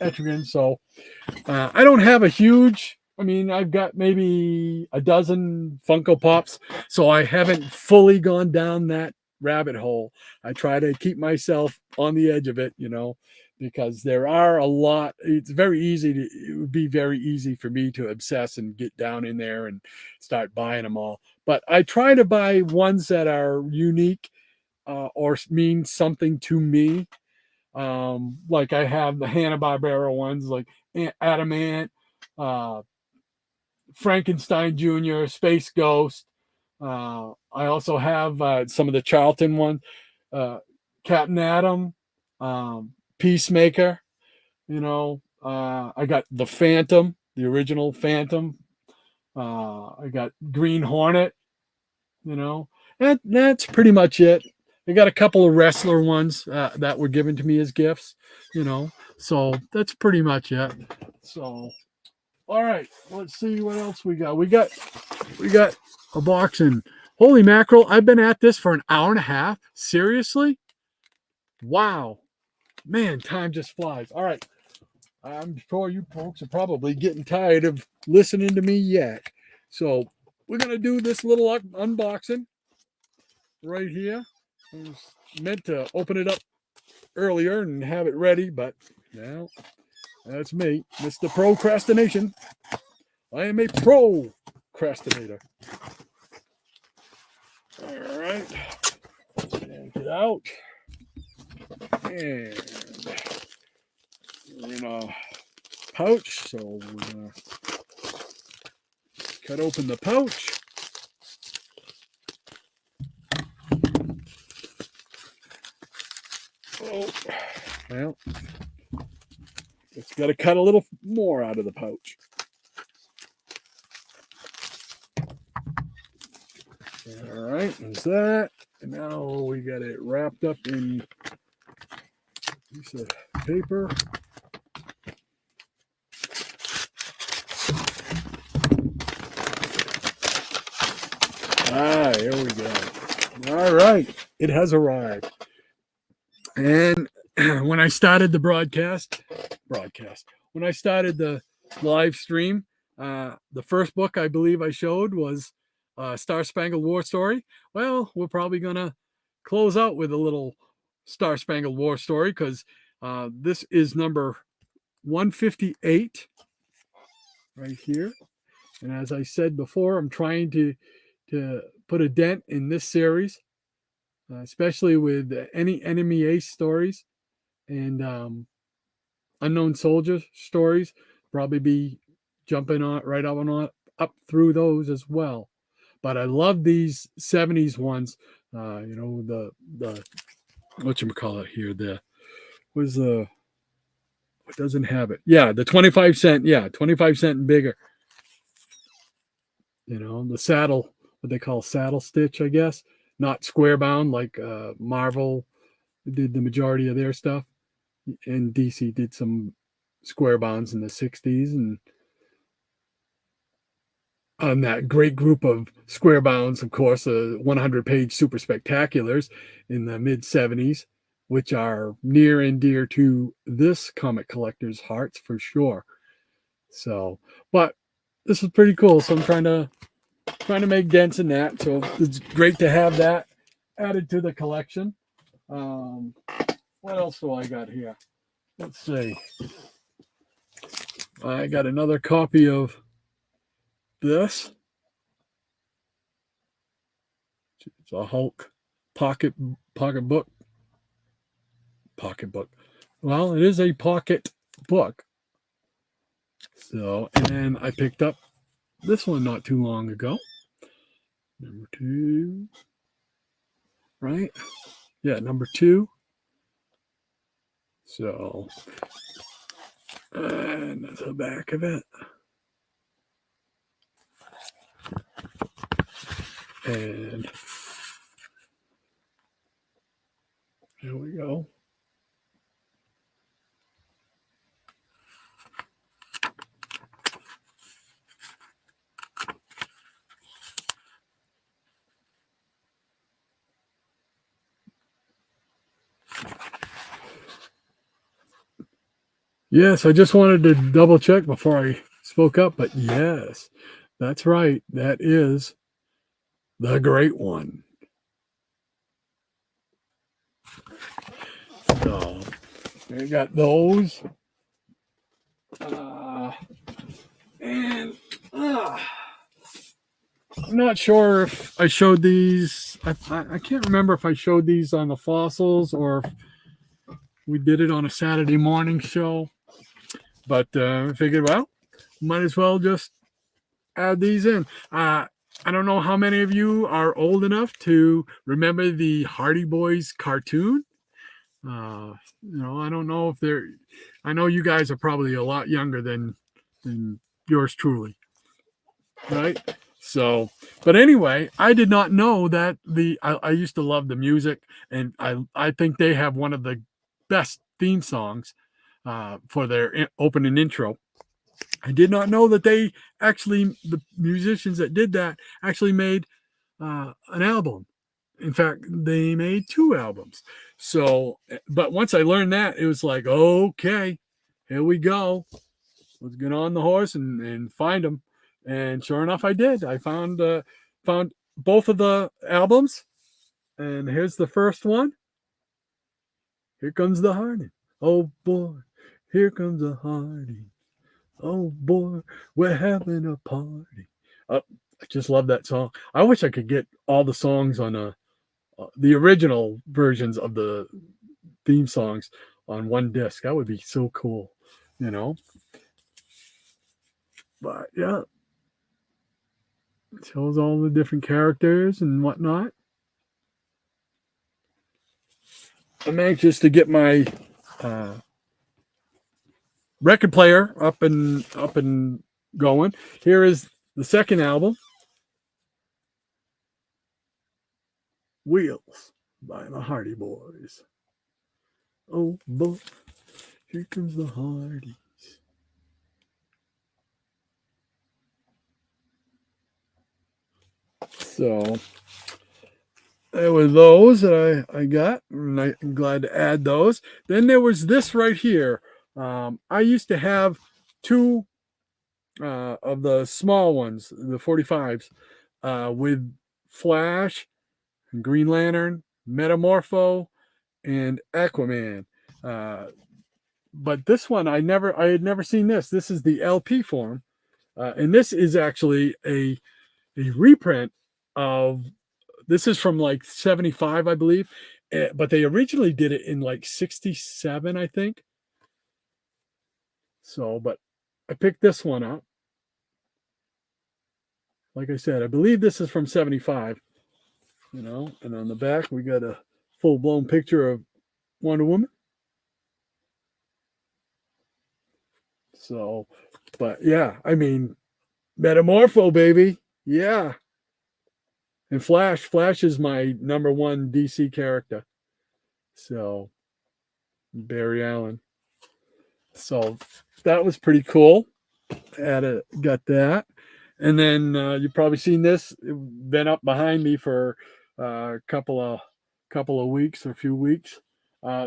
Etrigan. So I don't have a huge. I mean, I've got maybe a dozen Funko Pops, so I haven't fully gone down that rabbit hole. I try to keep myself on the edge of it, because there are a lot. It's very easy to. It would be very easy for me to obsess and get down in there and start buying them all. But I try to buy ones that are unique or mean something to me. Like I have the Hanna-Barbera ones, like Adamant, uh, Frankenstein Jr., Space Ghost. I also have some of the Charlton ones, Captain Atom, Peacemaker. I got the Phantom, the original Phantom. I got Green Hornet. That's pretty much it. I got a couple of wrestler ones that were given to me as gifts. So that's pretty much it. So all right, let's see what else we got. We got a box, and holy mackerel, I've been at this for an hour and a half. Seriously? Wow. Man, time just flies. All right. I'm sure you folks are probably getting tired of listening to me yet. So we're going to do this little unboxing right here. I was meant to open it up earlier and have it ready, but now that's me, Mr. Procrastination. I am a procrastinator. All right, take it out, and we're in a pouch. So we're gonna cut open the pouch. Oh, well, it's got to cut a little more out of the pouch. All right, there's that. And now we got it wrapped up in a piece of paper. Here we go. All right, it has arrived. And when I started the broadcast, when I started the live stream, the first book I believe I showed was Star Spangled War Story. Well, we're probably going to close out with a little Star Spangled War Story because this is number 158 right here. And as I said before, I'm trying to put a dent in this series, especially with any enemy ace stories and unknown soldier stories. Probably be jumping on right up through those as well. But I love these 70s ones. The whatchamacallit here, the was the it doesn't have it. Yeah, the 25 cent, 25 cent and bigger. The saddle, what they call saddle stitch, I guess. Not square bound like Marvel did the majority of their stuff. And DC did some square bounds in the 60s, and on that great group of square bounds, of course, 100-page super spectaculars in the mid 70s, which are near and dear to this comic collector's hearts for sure. So, but this is pretty cool. So I'm trying to make dents in that. So it's great to have that added to the collection. What else do I got here? Let's see. I got another copy of this. It's a Hulk pocket book. Well, it is a pocket book. So, and I picked up this one not too long ago. Number 2. Right? Yeah, number 2. So, and that's the back of it. And here we go. Yes, I just wanted to double check before I spoke up, but yes, that's right. That is the great one. So I got those. And I'm not sure if I showed these. I can't remember if I showed these on the fossils or if we did it on a Saturday morning show. But I figured, well, might as well just add these in. I don't know how many of you are old enough to remember the Hardy Boys cartoon. I don't know if they're. I know you guys are probably a lot younger than yours truly, right? So, but anyway, I did not know that I used to love the music, and I think they have one of the best theme songs for their opening intro. I did not know that the musicians that did that actually made an album. In fact, they made 2 albums. So, but once I learned that, it was like, okay, here we go. Let's get on the horse and find them. And sure enough, I did. I found both of the albums, and here's the first one. Here comes the Hardy. Oh boy, here comes the Hardy. Oh boy, we're having a party. I just love that song. I wish I could get all the songs on the original versions of the theme songs on one disc. That would be so cool, you know. But yeah, it shows all the different characters and whatnot. I'm anxious to get my uh, record player up and going. Here is the second album, Wheels by the Hardy Boys. Oh boy, here comes the Hardy. So there were those that I got, and I'm glad to add those. Then there was this right here. I used to have 2 of the small ones, the 45s, with Flash, Green Lantern, Metamorpho, and Aquaman. Uh, but this one I had never seen this. This is the LP form, and this is actually a reprint of. This is from like 75, I believe, but they originally did it in like 67, I think. So, but I picked this one up. Like I said, I believe this is from 75, and on the back we got a full blown picture of Wonder Woman. So, but yeah, I mean, Metamorpho, baby. Yeah. And Flash is my number one DC character. So, Barry Allen. So, that was pretty cool. Got that. And then you've probably seen this. Been up behind me for a couple of weeks or a few weeks.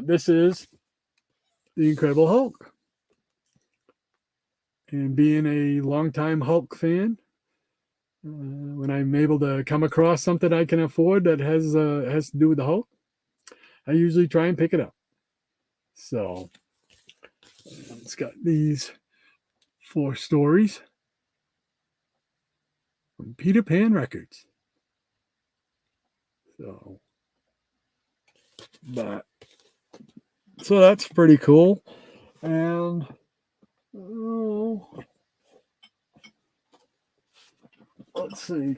This is the Incredible Hulk. And being a longtime Hulk fan, when I'm able to come across something I can afford that has to do with the Hulk, I usually try and pick it up. So it's got these 4 stories from Peter Pan Records. So, but so that's pretty cool. And let's see.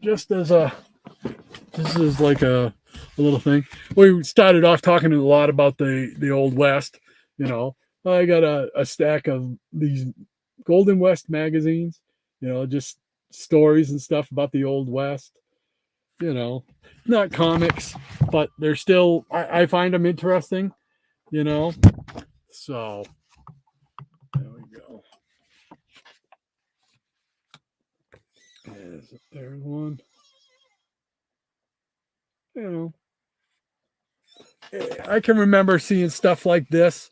Just as this is like a little thing. We started off talking a lot about the Old West. I got a stack of these Golden West magazines. Just stories and stuff about the Old West. Not comics, but they're still. I find them interesting. So there we go. There's one. I can remember seeing stuff like this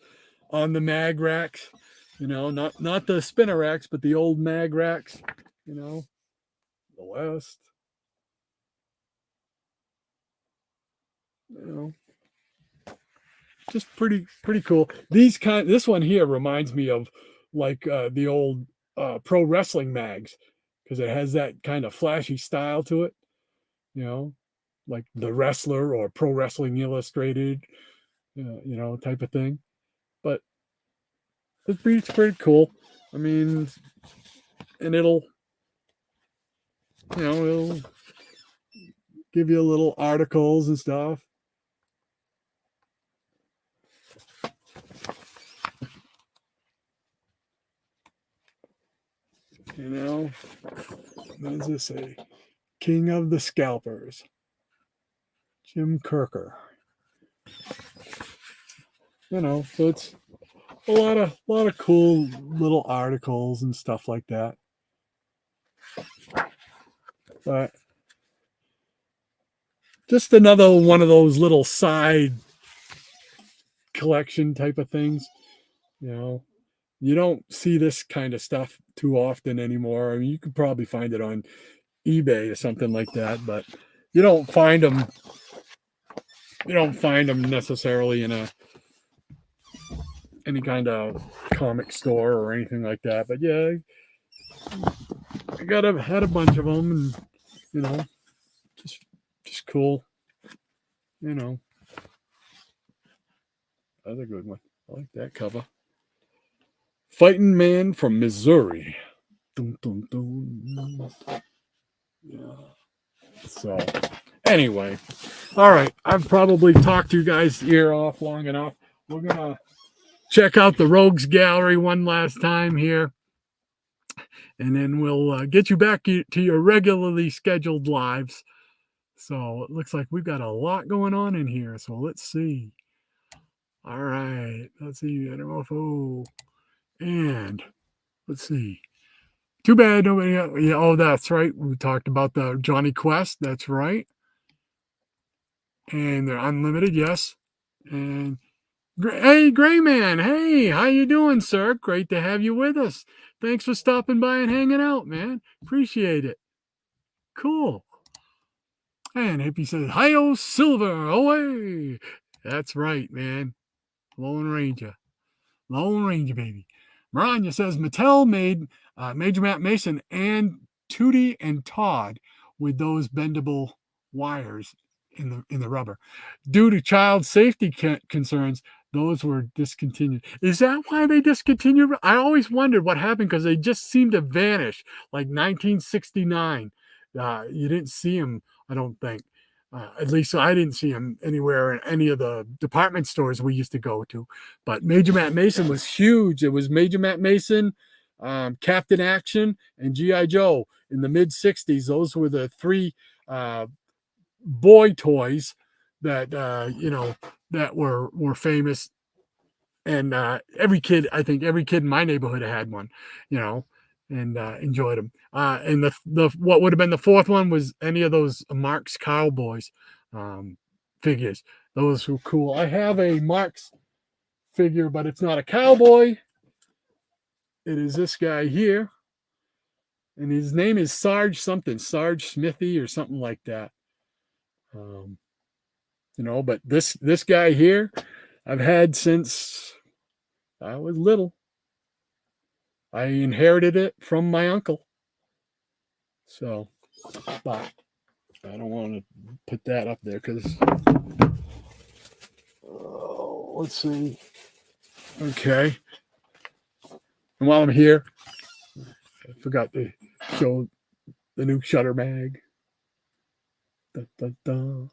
on the mag racks, not the spinner racks, but the old mag racks, the West, just pretty cool. This one here reminds me of like the old pro wrestling mags, because it has that kind of flashy style to it, like the Wrestler or Pro Wrestling Illustrated, type of thing. But it's pretty cool. I mean, and it'll give you little articles and stuff. What does this say? King of the Scalpers, Jim Kirker. So it's a lot of cool little articles and stuff like that. But just another one of those little side collection type of things. You don't see this kind of stuff too often anymore. I mean, you could probably find it on eBay or something like that, but you don't find them. You don't find them necessarily in any kind of comic store or anything like that. But yeah, I had a bunch of them, and just cool. That's a good one. I like that cover. Fighting Man from Missouri. Dun, dun, dun. Yeah. So, anyway, all right. I've probably talked to you guys' ear off long enough. We're gonna check out the Rogues Gallery one last time here, and then we'll get you back to your regularly scheduled lives. So it looks like we've got a lot going on in here. So let's see. All right, let's see. NMFO. And let's see. Too bad nobody. Yeah, oh, that's right. We talked about the Johnny Quest. That's right. And they're unlimited, yes. And hey, Gray Man. Hey, how you doing, sir? Great to have you with us. Thanks for stopping by and hanging out, man. Appreciate it. Cool. And Hippie says, "Hi-yo, Silver, away." That's right, man. Lone Ranger, baby. Maranya says Mattel made Major Matt Mason and Tootie and Todd with those bendable wires in the rubber. Due to child safety concerns, those were discontinued. Is that why they discontinued? I always wondered what happened, because they just seemed to vanish, like 1969. You didn't see them, I don't think. At least I didn't see him anywhere in any of the department stores we used to go to. But Major Matt Mason was huge. It was Major Matt Mason, Captain Action, and G.I. Joe in the mid-'60s. Those were the three boy toys that, that were famous. And I think every kid in my neighborhood had one, and enjoyed them. And the what would have been the fourth one was any of those Marx Cowboys figures. Those were cool. I have a Marx figure, but it's not a cowboy. It is this guy here, and his name is Sarge something, Sarge Smithy or something like that. But this guy here, I've had since I was little. I inherited it from my uncle. So, but I don't want to put that up there because, let's see. Okay. And while I'm here, I forgot to show the new Shutter mag. Da, da, da.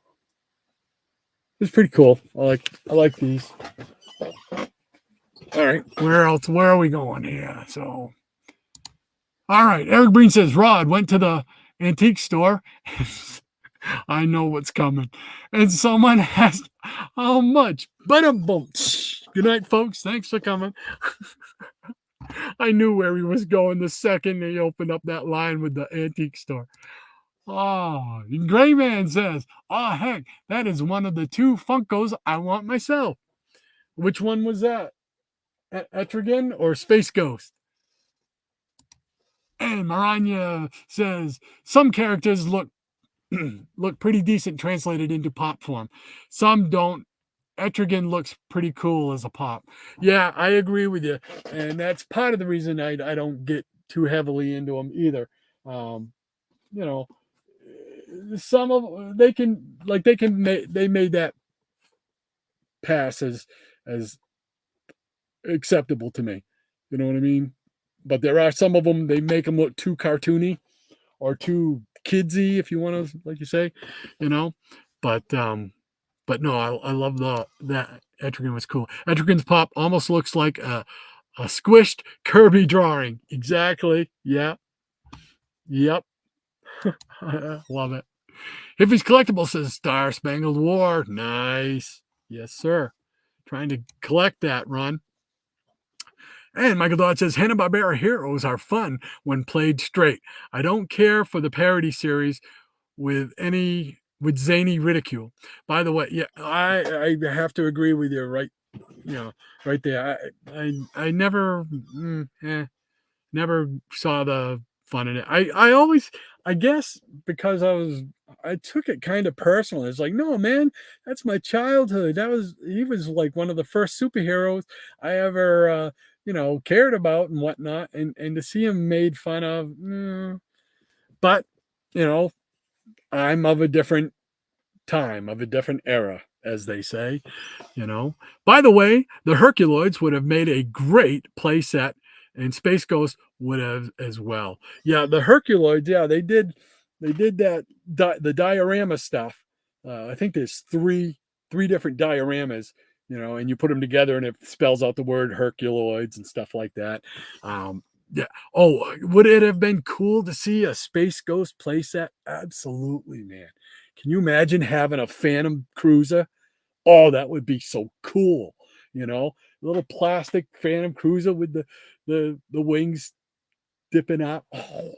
It's pretty cool. I like these. All right, where are we going here? So, all right, Eric Breen says Rod went to the antique store. I know what's coming. And someone asked how much. But good night, folks. Thanks for coming. I knew where he was going the second he opened up that line with the antique store. Oh, Gray Man says, "Oh, heck, that is one of the two Funkos I want myself." Which one was that? Etrigan or Space Ghost? And Maranya says some characters look look pretty decent translated into pop form. Some don't. Etrigan looks pretty cool as a pop. Yeah, I agree with you, and that's part of the reason I don't get too heavily into them either. Um, you know, some of they made that pass as acceptable to me. You know what I mean? But there are some of them they make them look too cartoony or too kidsy, if you want to, like you say, you know. But no, I love that Etrigan was cool. Etrigan's pop almost looks like a squished Kirby drawing. Exactly. Yeah. Yep. Love it. Hippie's Collectible says Star Spangled War. Nice. Yes, sir. Trying to collect that, Ron. And Michael Dodd says Hanna-Barbera heroes are fun when played straight. I don't care for the parody series with zany ridicule. By the way, yeah, I have to agree with you, right? You know, right there. I never never saw the fun in it. I always, I guess because I took it kind of personal. It's like, no, man, that's my childhood. He was like one of the first superheroes I ever cared about and whatnot, and to see him made fun of. But you know, I'm of a different time, of a different era, as they say. By the way, the Herculoids would have made a great playset, and Space Ghost would have as well. Yeah, the Herculoids, yeah, they did that the diorama stuff. I think there's three different dioramas, and you put them together and it spells out the word Herculoids and stuff like that. Yeah. Oh, would it have been cool to see a Space Ghost playset? Absolutely, man. Can you imagine having a Phantom Cruiser? Oh, that would be so cool. Little plastic Phantom Cruiser with the wings dipping out. Oh,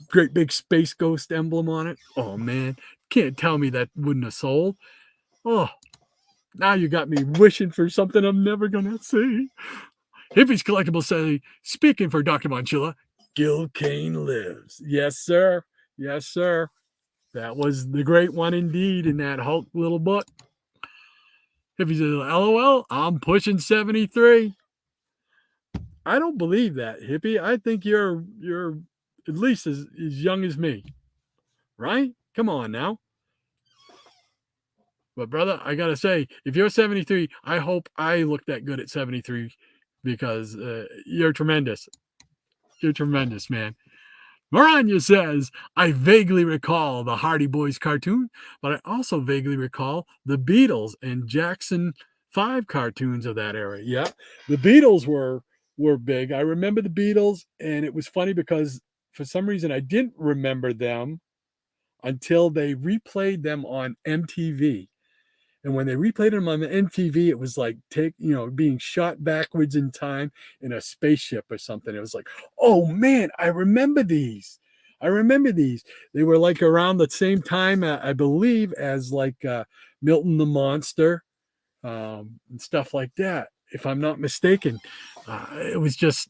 great big Space Ghost emblem on it. Oh man, can't tell me that wouldn't have sold. Oh, now you got me wishing for something I'm never gonna see. Hippie's Collectible say, speaking for Dr. Monchilla, Gil Kane lives. Yes, sir. Yes, sir. That was the great one indeed in that Hulk little book. Hippie says, LOL, I'm pushing 73. I don't believe that, Hippie. I think you're at least as young as me. Right? Come on now. But brother, I gotta say, if you're 73, I hope I look that good at 73 because you're tremendous. You're tremendous, man. Maranya says, I vaguely recall the Hardy Boys cartoon, but I also vaguely recall the Beatles and Jackson 5 cartoons of that era. Yeah, the Beatles were big. I remember the Beatles, and it was funny because for some reason I didn't remember them until they replayed them on MTV. And when they replayed them on the MTV, it was like being shot backwards in time in a spaceship or something. It was like, oh man, I remember these. I remember these. They were like around the same time, I believe, as like Milton the Monster and stuff like that. If I'm not mistaken, it was just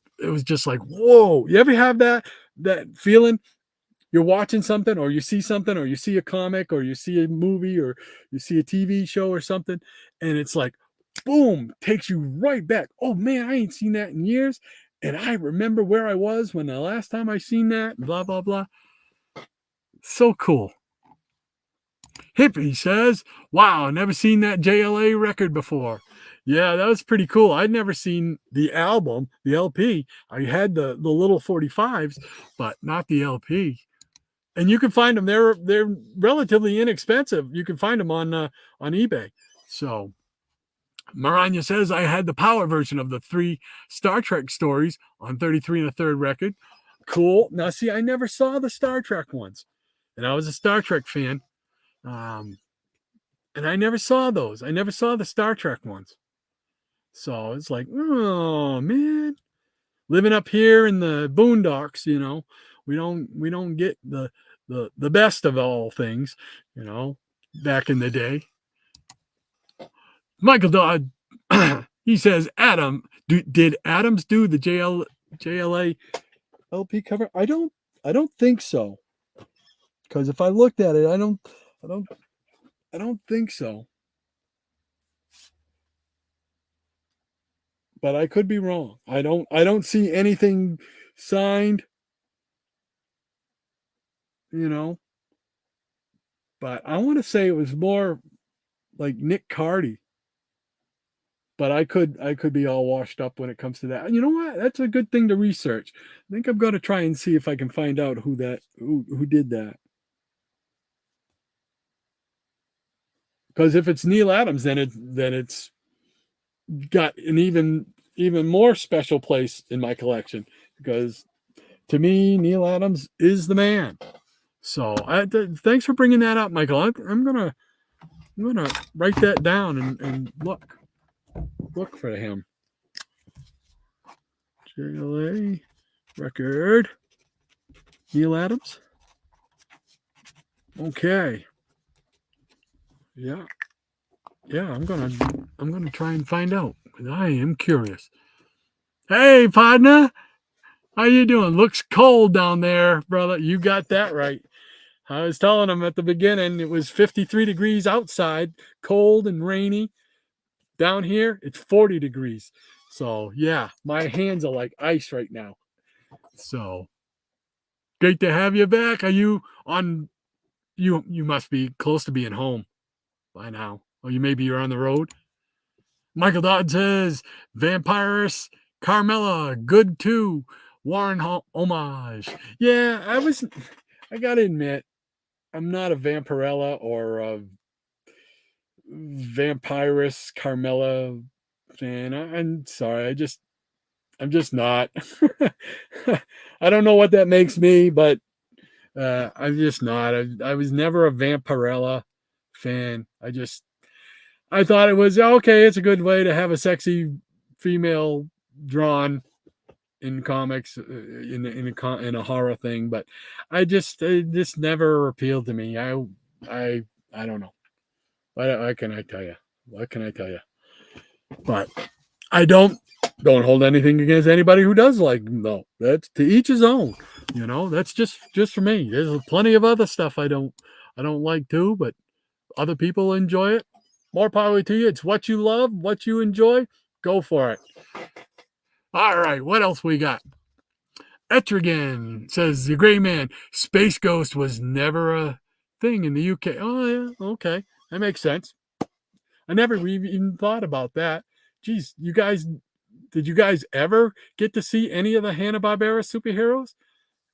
like, whoa. You ever have that feeling? You're watching something or you see something or you see a comic or you see a movie or you see a TV show or something, and it's like, boom, takes you right back. Oh man, I ain't seen that in years. And I remember where I was when the last time I seen that, blah, blah, blah. So cool. Hippie says, wow, never seen that JLA record before. Yeah, that was pretty cool. I'd never seen the album, the LP. I had the little 45s, but not the LP. And you can find them. They're relatively inexpensive. You can find them on eBay. So Maranya says, I had the power version of the 3 Star Trek stories on 33 1/3 record. Cool. Now, see, I never saw the Star Trek ones, and I was a Star Trek fan. And I never saw those. I never saw the Star Trek ones. So it's like, oh man, living up here in the boondocks, we don't get the best of all things, back in the day. Michael Dodd, he says, Adam, Did Adams do the JLA LP cover? I don't think so. Because if I looked at it, I don't I don't think so. But I could be wrong. I don't see anything signed, you know. But I want to say it was more like Nick Cardy. But I could be all washed up when it comes to that. And you know what? That's a good thing to research. I think I'm gonna try and see if I can find out who did that. Because if it's Neil Adams, then it's got an even more special place in my collection. Because to me, Neil Adams is the man. So thanks for bringing that up, Michael. I'm gonna write that down and look for him. JLA record, Neil Adams. Okay. Yeah. I'm gonna try and find out. I am curious. Hey, partner, how you doing? Looks cold down there, brother. You got that right. I was telling him at the beginning it was 53 degrees outside, cold and rainy. Down here, it's 40 degrees. So yeah, my hands are like ice right now. So great to have you back. Are you on? You must be close to being home by now. Or you're on the road. Michael Dodd says Vampirus Carmella, good too. Warren homage. Yeah, I gotta admit, I'm not a Vampirella or a Vampirus Carmella fan. I'm sorry. I'm just not. I don't know what that makes me, but I'm just not. I was never a Vampirella fan. I thought it was okay. It's a good way to have a sexy female drawn in comics in a horror thing, but it just never appealed to me. I don't know. What can I tell you? What can I tell you? But I don't hold anything against anybody who does like them, though. That's to each his own. That's just for me. There's plenty of other stuff I don't like too, but other people enjoy it. More power to you. It's what you love, what you enjoy. Go for it. All right, what else we got? Etrigan says the Gray Man Space Ghost was never a thing in the UK. Oh yeah, okay, that makes sense. I never even thought about that. Geez, did you guys ever get to see any of the Hanna-Barbera superheroes?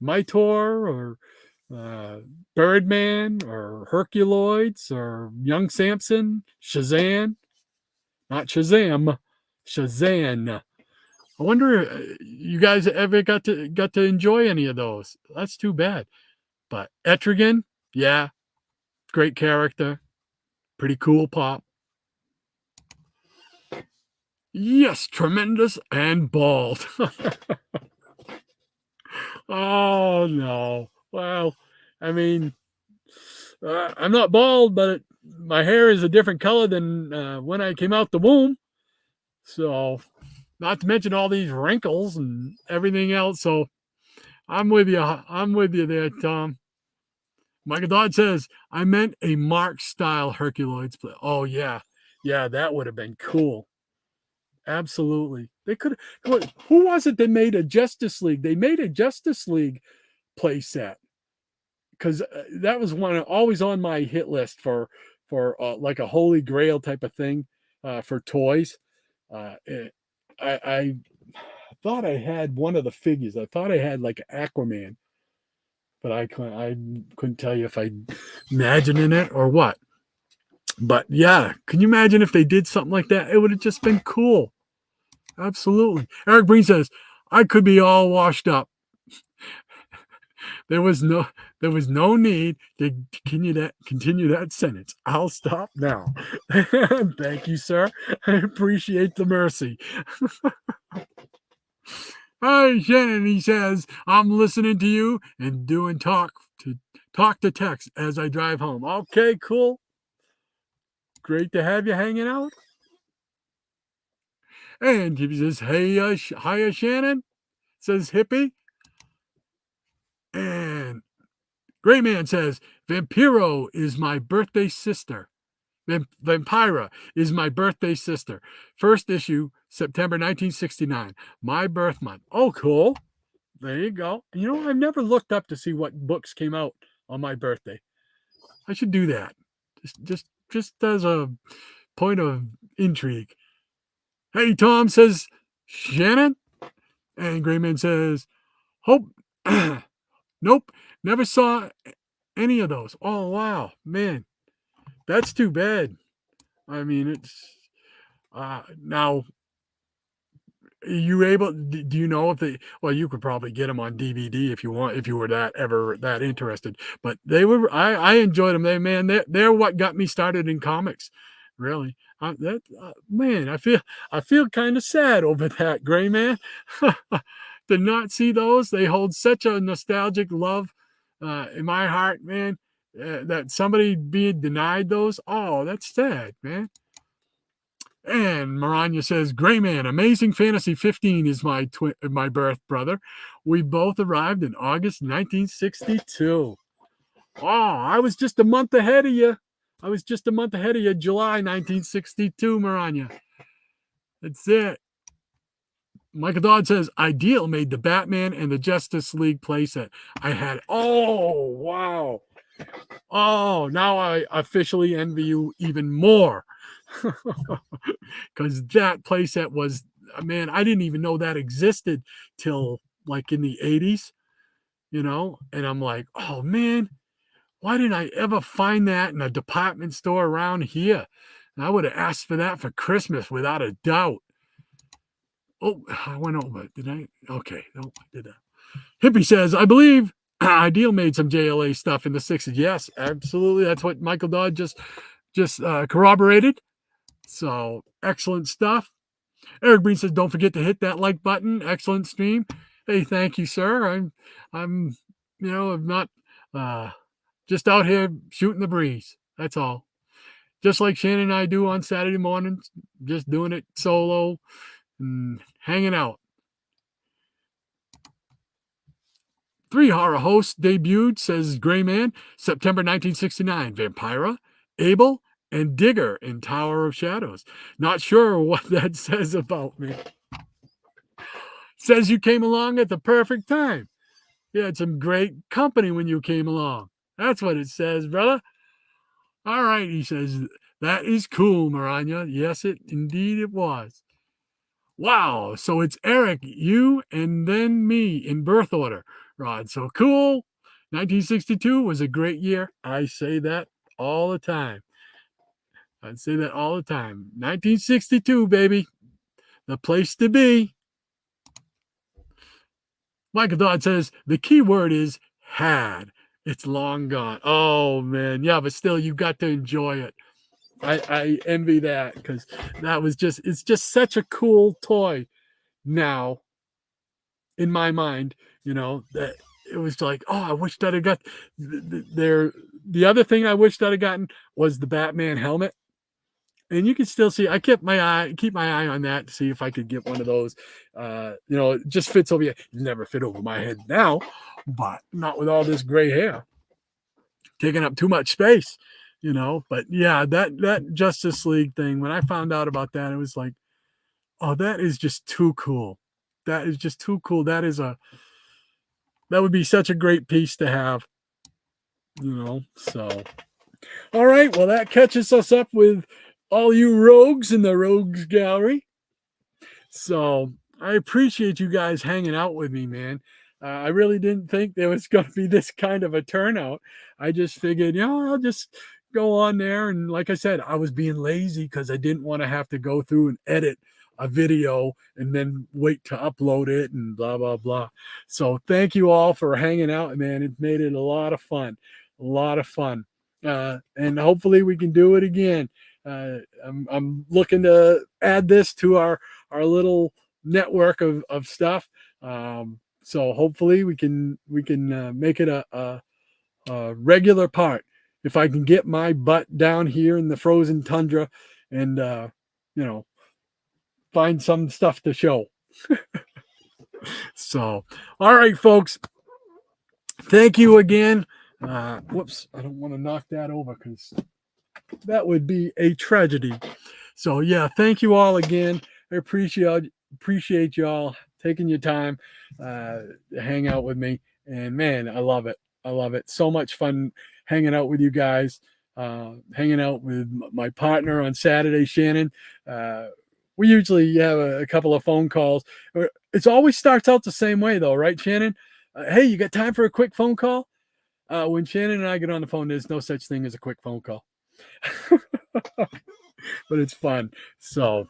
Mitor or Birdman or Herculoids or Young Samson, Shazam, not Shazam, Shazan. I wonder you guys ever got to enjoy any of those. That's too bad. But Etrigan, yeah, great character, pretty cool pop. Yes, tremendous and bald. Oh no. Well, I mean, I'm not bald, but my hair is a different color than when I came out the womb. So, not to mention all these wrinkles and everything else. So, I'm with you. I'm with you there, Tom. Michael Dodd says, I meant a Mark style Herculoids play. Oh, yeah. Yeah, that would have been cool. Absolutely. They could have. Who was it that made a Justice League? They made a Justice League play set because that was one always on my hit list for like a holy grail type of thing for toys. I thought I had one of the figures. I thought I had like Aquaman, but I couldn't tell you if I imagining it or what. But yeah, can you imagine if they did something like that? It would have just been cool. Absolutely. Eric Breen says, I could be all washed up. There was no need to continue that sentence. I'll stop now. Thank you, sir. I appreciate the mercy. Hi, Shannon, he says, I'm listening to you and doing talk to text as I drive home. Okay, cool. Great to have you hanging out. And he says, hey, hiya, Shannon, says Hippie. And Gray Man says, Vampiro is my birthday sister. Vampira is my birthday sister. First issue, September 1969. My birth month. Oh, cool. There you go. You know, I've never looked up to see what books came out on my birthday. I should do that. Just as a point of intrigue. Hey, Tom, says Shannon. And Grayman says, Hope. Nope, never saw any of those. Oh, wow, man. That's too bad. I mean, it's now. Are you able? Do you know if they? Well, you could probably get them on DVD if you want, if you were that interested. But they were. I enjoyed them. They're what got me started in comics. Really, man, I feel kind of sad over that, Gray Man. To not see those, they hold such a nostalgic love in my heart, man. That somebody being denied those. Oh, that's sad, man. And Maranya says, Gray Man, Amazing Fantasy 15 is my birth brother. We both arrived in August 1962. Oh, I was just a month ahead of you. July 1962, Maranya. That's it. Michael Dodd says, Ideal made the Batman and the Justice League playset. I had, oh, wow. Oh, now I officially envy you even more. Because that playset was, man, I didn't even know that existed till like in the 80s, you know? And I'm like, oh, man, why didn't I ever find that in a department store around here? And I would have asked for that for Christmas without a doubt. Oh, I went over. Did I? Okay. No, I did that. Hippie says, I believe Ideal made some JLA stuff in the 60s. Yes, absolutely. That's what Michael Dodd just corroborated. So excellent stuff. Eric Breen says, don't forget to hit that like button. Excellent stream. Hey, thank you, sir. I'm not just out here shooting the breeze. That's all. Just like Shannon and I do on Saturday mornings, just doing it solo and hanging out. 3 horror hosts debuted, says Gray Man, September 1969. Vampira, Abel, and Digger in Tower of Shadows. Not sure what that says about me. Says you came along at the perfect time. You had some great company when you came along. That's what it says, brother. All right, he says, that is cool, Maranya. Yes, indeed it was. Wow, so it's Eric, you, and then me in birth order, Rod. So cool. 1962 was a great year. I say that all the time. 1962, baby. The place to be. Michael Dodd says, the key word is had. It's long gone. Oh, man. Yeah, but still, you've got to enjoy it. I envy that because it's just such a cool toy now in my mind, that it was like, oh, I wish that I got the other thing I wished I'd have gotten was the Batman helmet. And you can still see, I keep my eye on that to see if I could get one of those. It just fits over here. It never fit over my head now, but not with all this gray hair taking up too much space, But yeah, that Justice League thing, when I found out about that, it was like, oh, that is just too cool. That is just too cool. That would be such a great piece to have, so. All right, well, that catches us up with all you rogues in the Rogues Gallery. So I appreciate you guys hanging out with me, man. I really didn't think there was going to be this kind of a turnout. I just figured, I'll just go on there. And like I said, I was being lazy because I didn't want to have to go through and edit a video and then wait to upload it and blah, blah, blah. So thank you all for hanging out, man. It made it a lot of fun. And hopefully we can do it again. I'm looking to add this to our little network of stuff. So hopefully we can make it a regular part. If I can get my butt down here in the frozen tundra and find some stuff to show. So, all right, folks. Thank you again. Whoops, I don't want to knock that over because that would be a tragedy. So yeah, thank you all again. I appreciate y'all taking your time to hang out with me. And man, I love it. I love it. So much fun hanging out with you guys. Hanging out with my partner on Saturday, Shannon. We usually have a couple of phone calls. It always starts out the same way, though, right, Shannon? Hey, you got time for a quick phone call? When Shannon and I get on the phone, there's no such thing as a quick phone call. But it's fun. So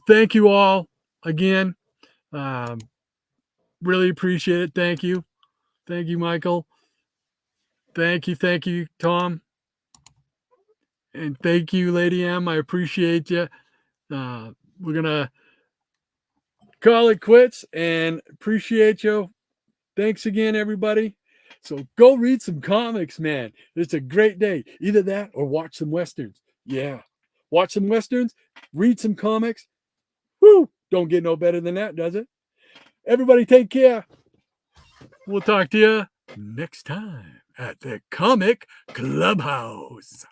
thank you all again. Really appreciate it. Thank you, Michael. Thank you, Tom, and thank you, Lady M. I appreciate you. We're gonna call it quits and appreciate you. Thanks again, everybody. So go read some comics, man. It's a great day. Either that or watch some westerns. Yeah, watch some westerns, read some comics. Woo! Don't get no better than that, does it? Everybody take care. We'll talk to you next time at the Komic Klubhouse.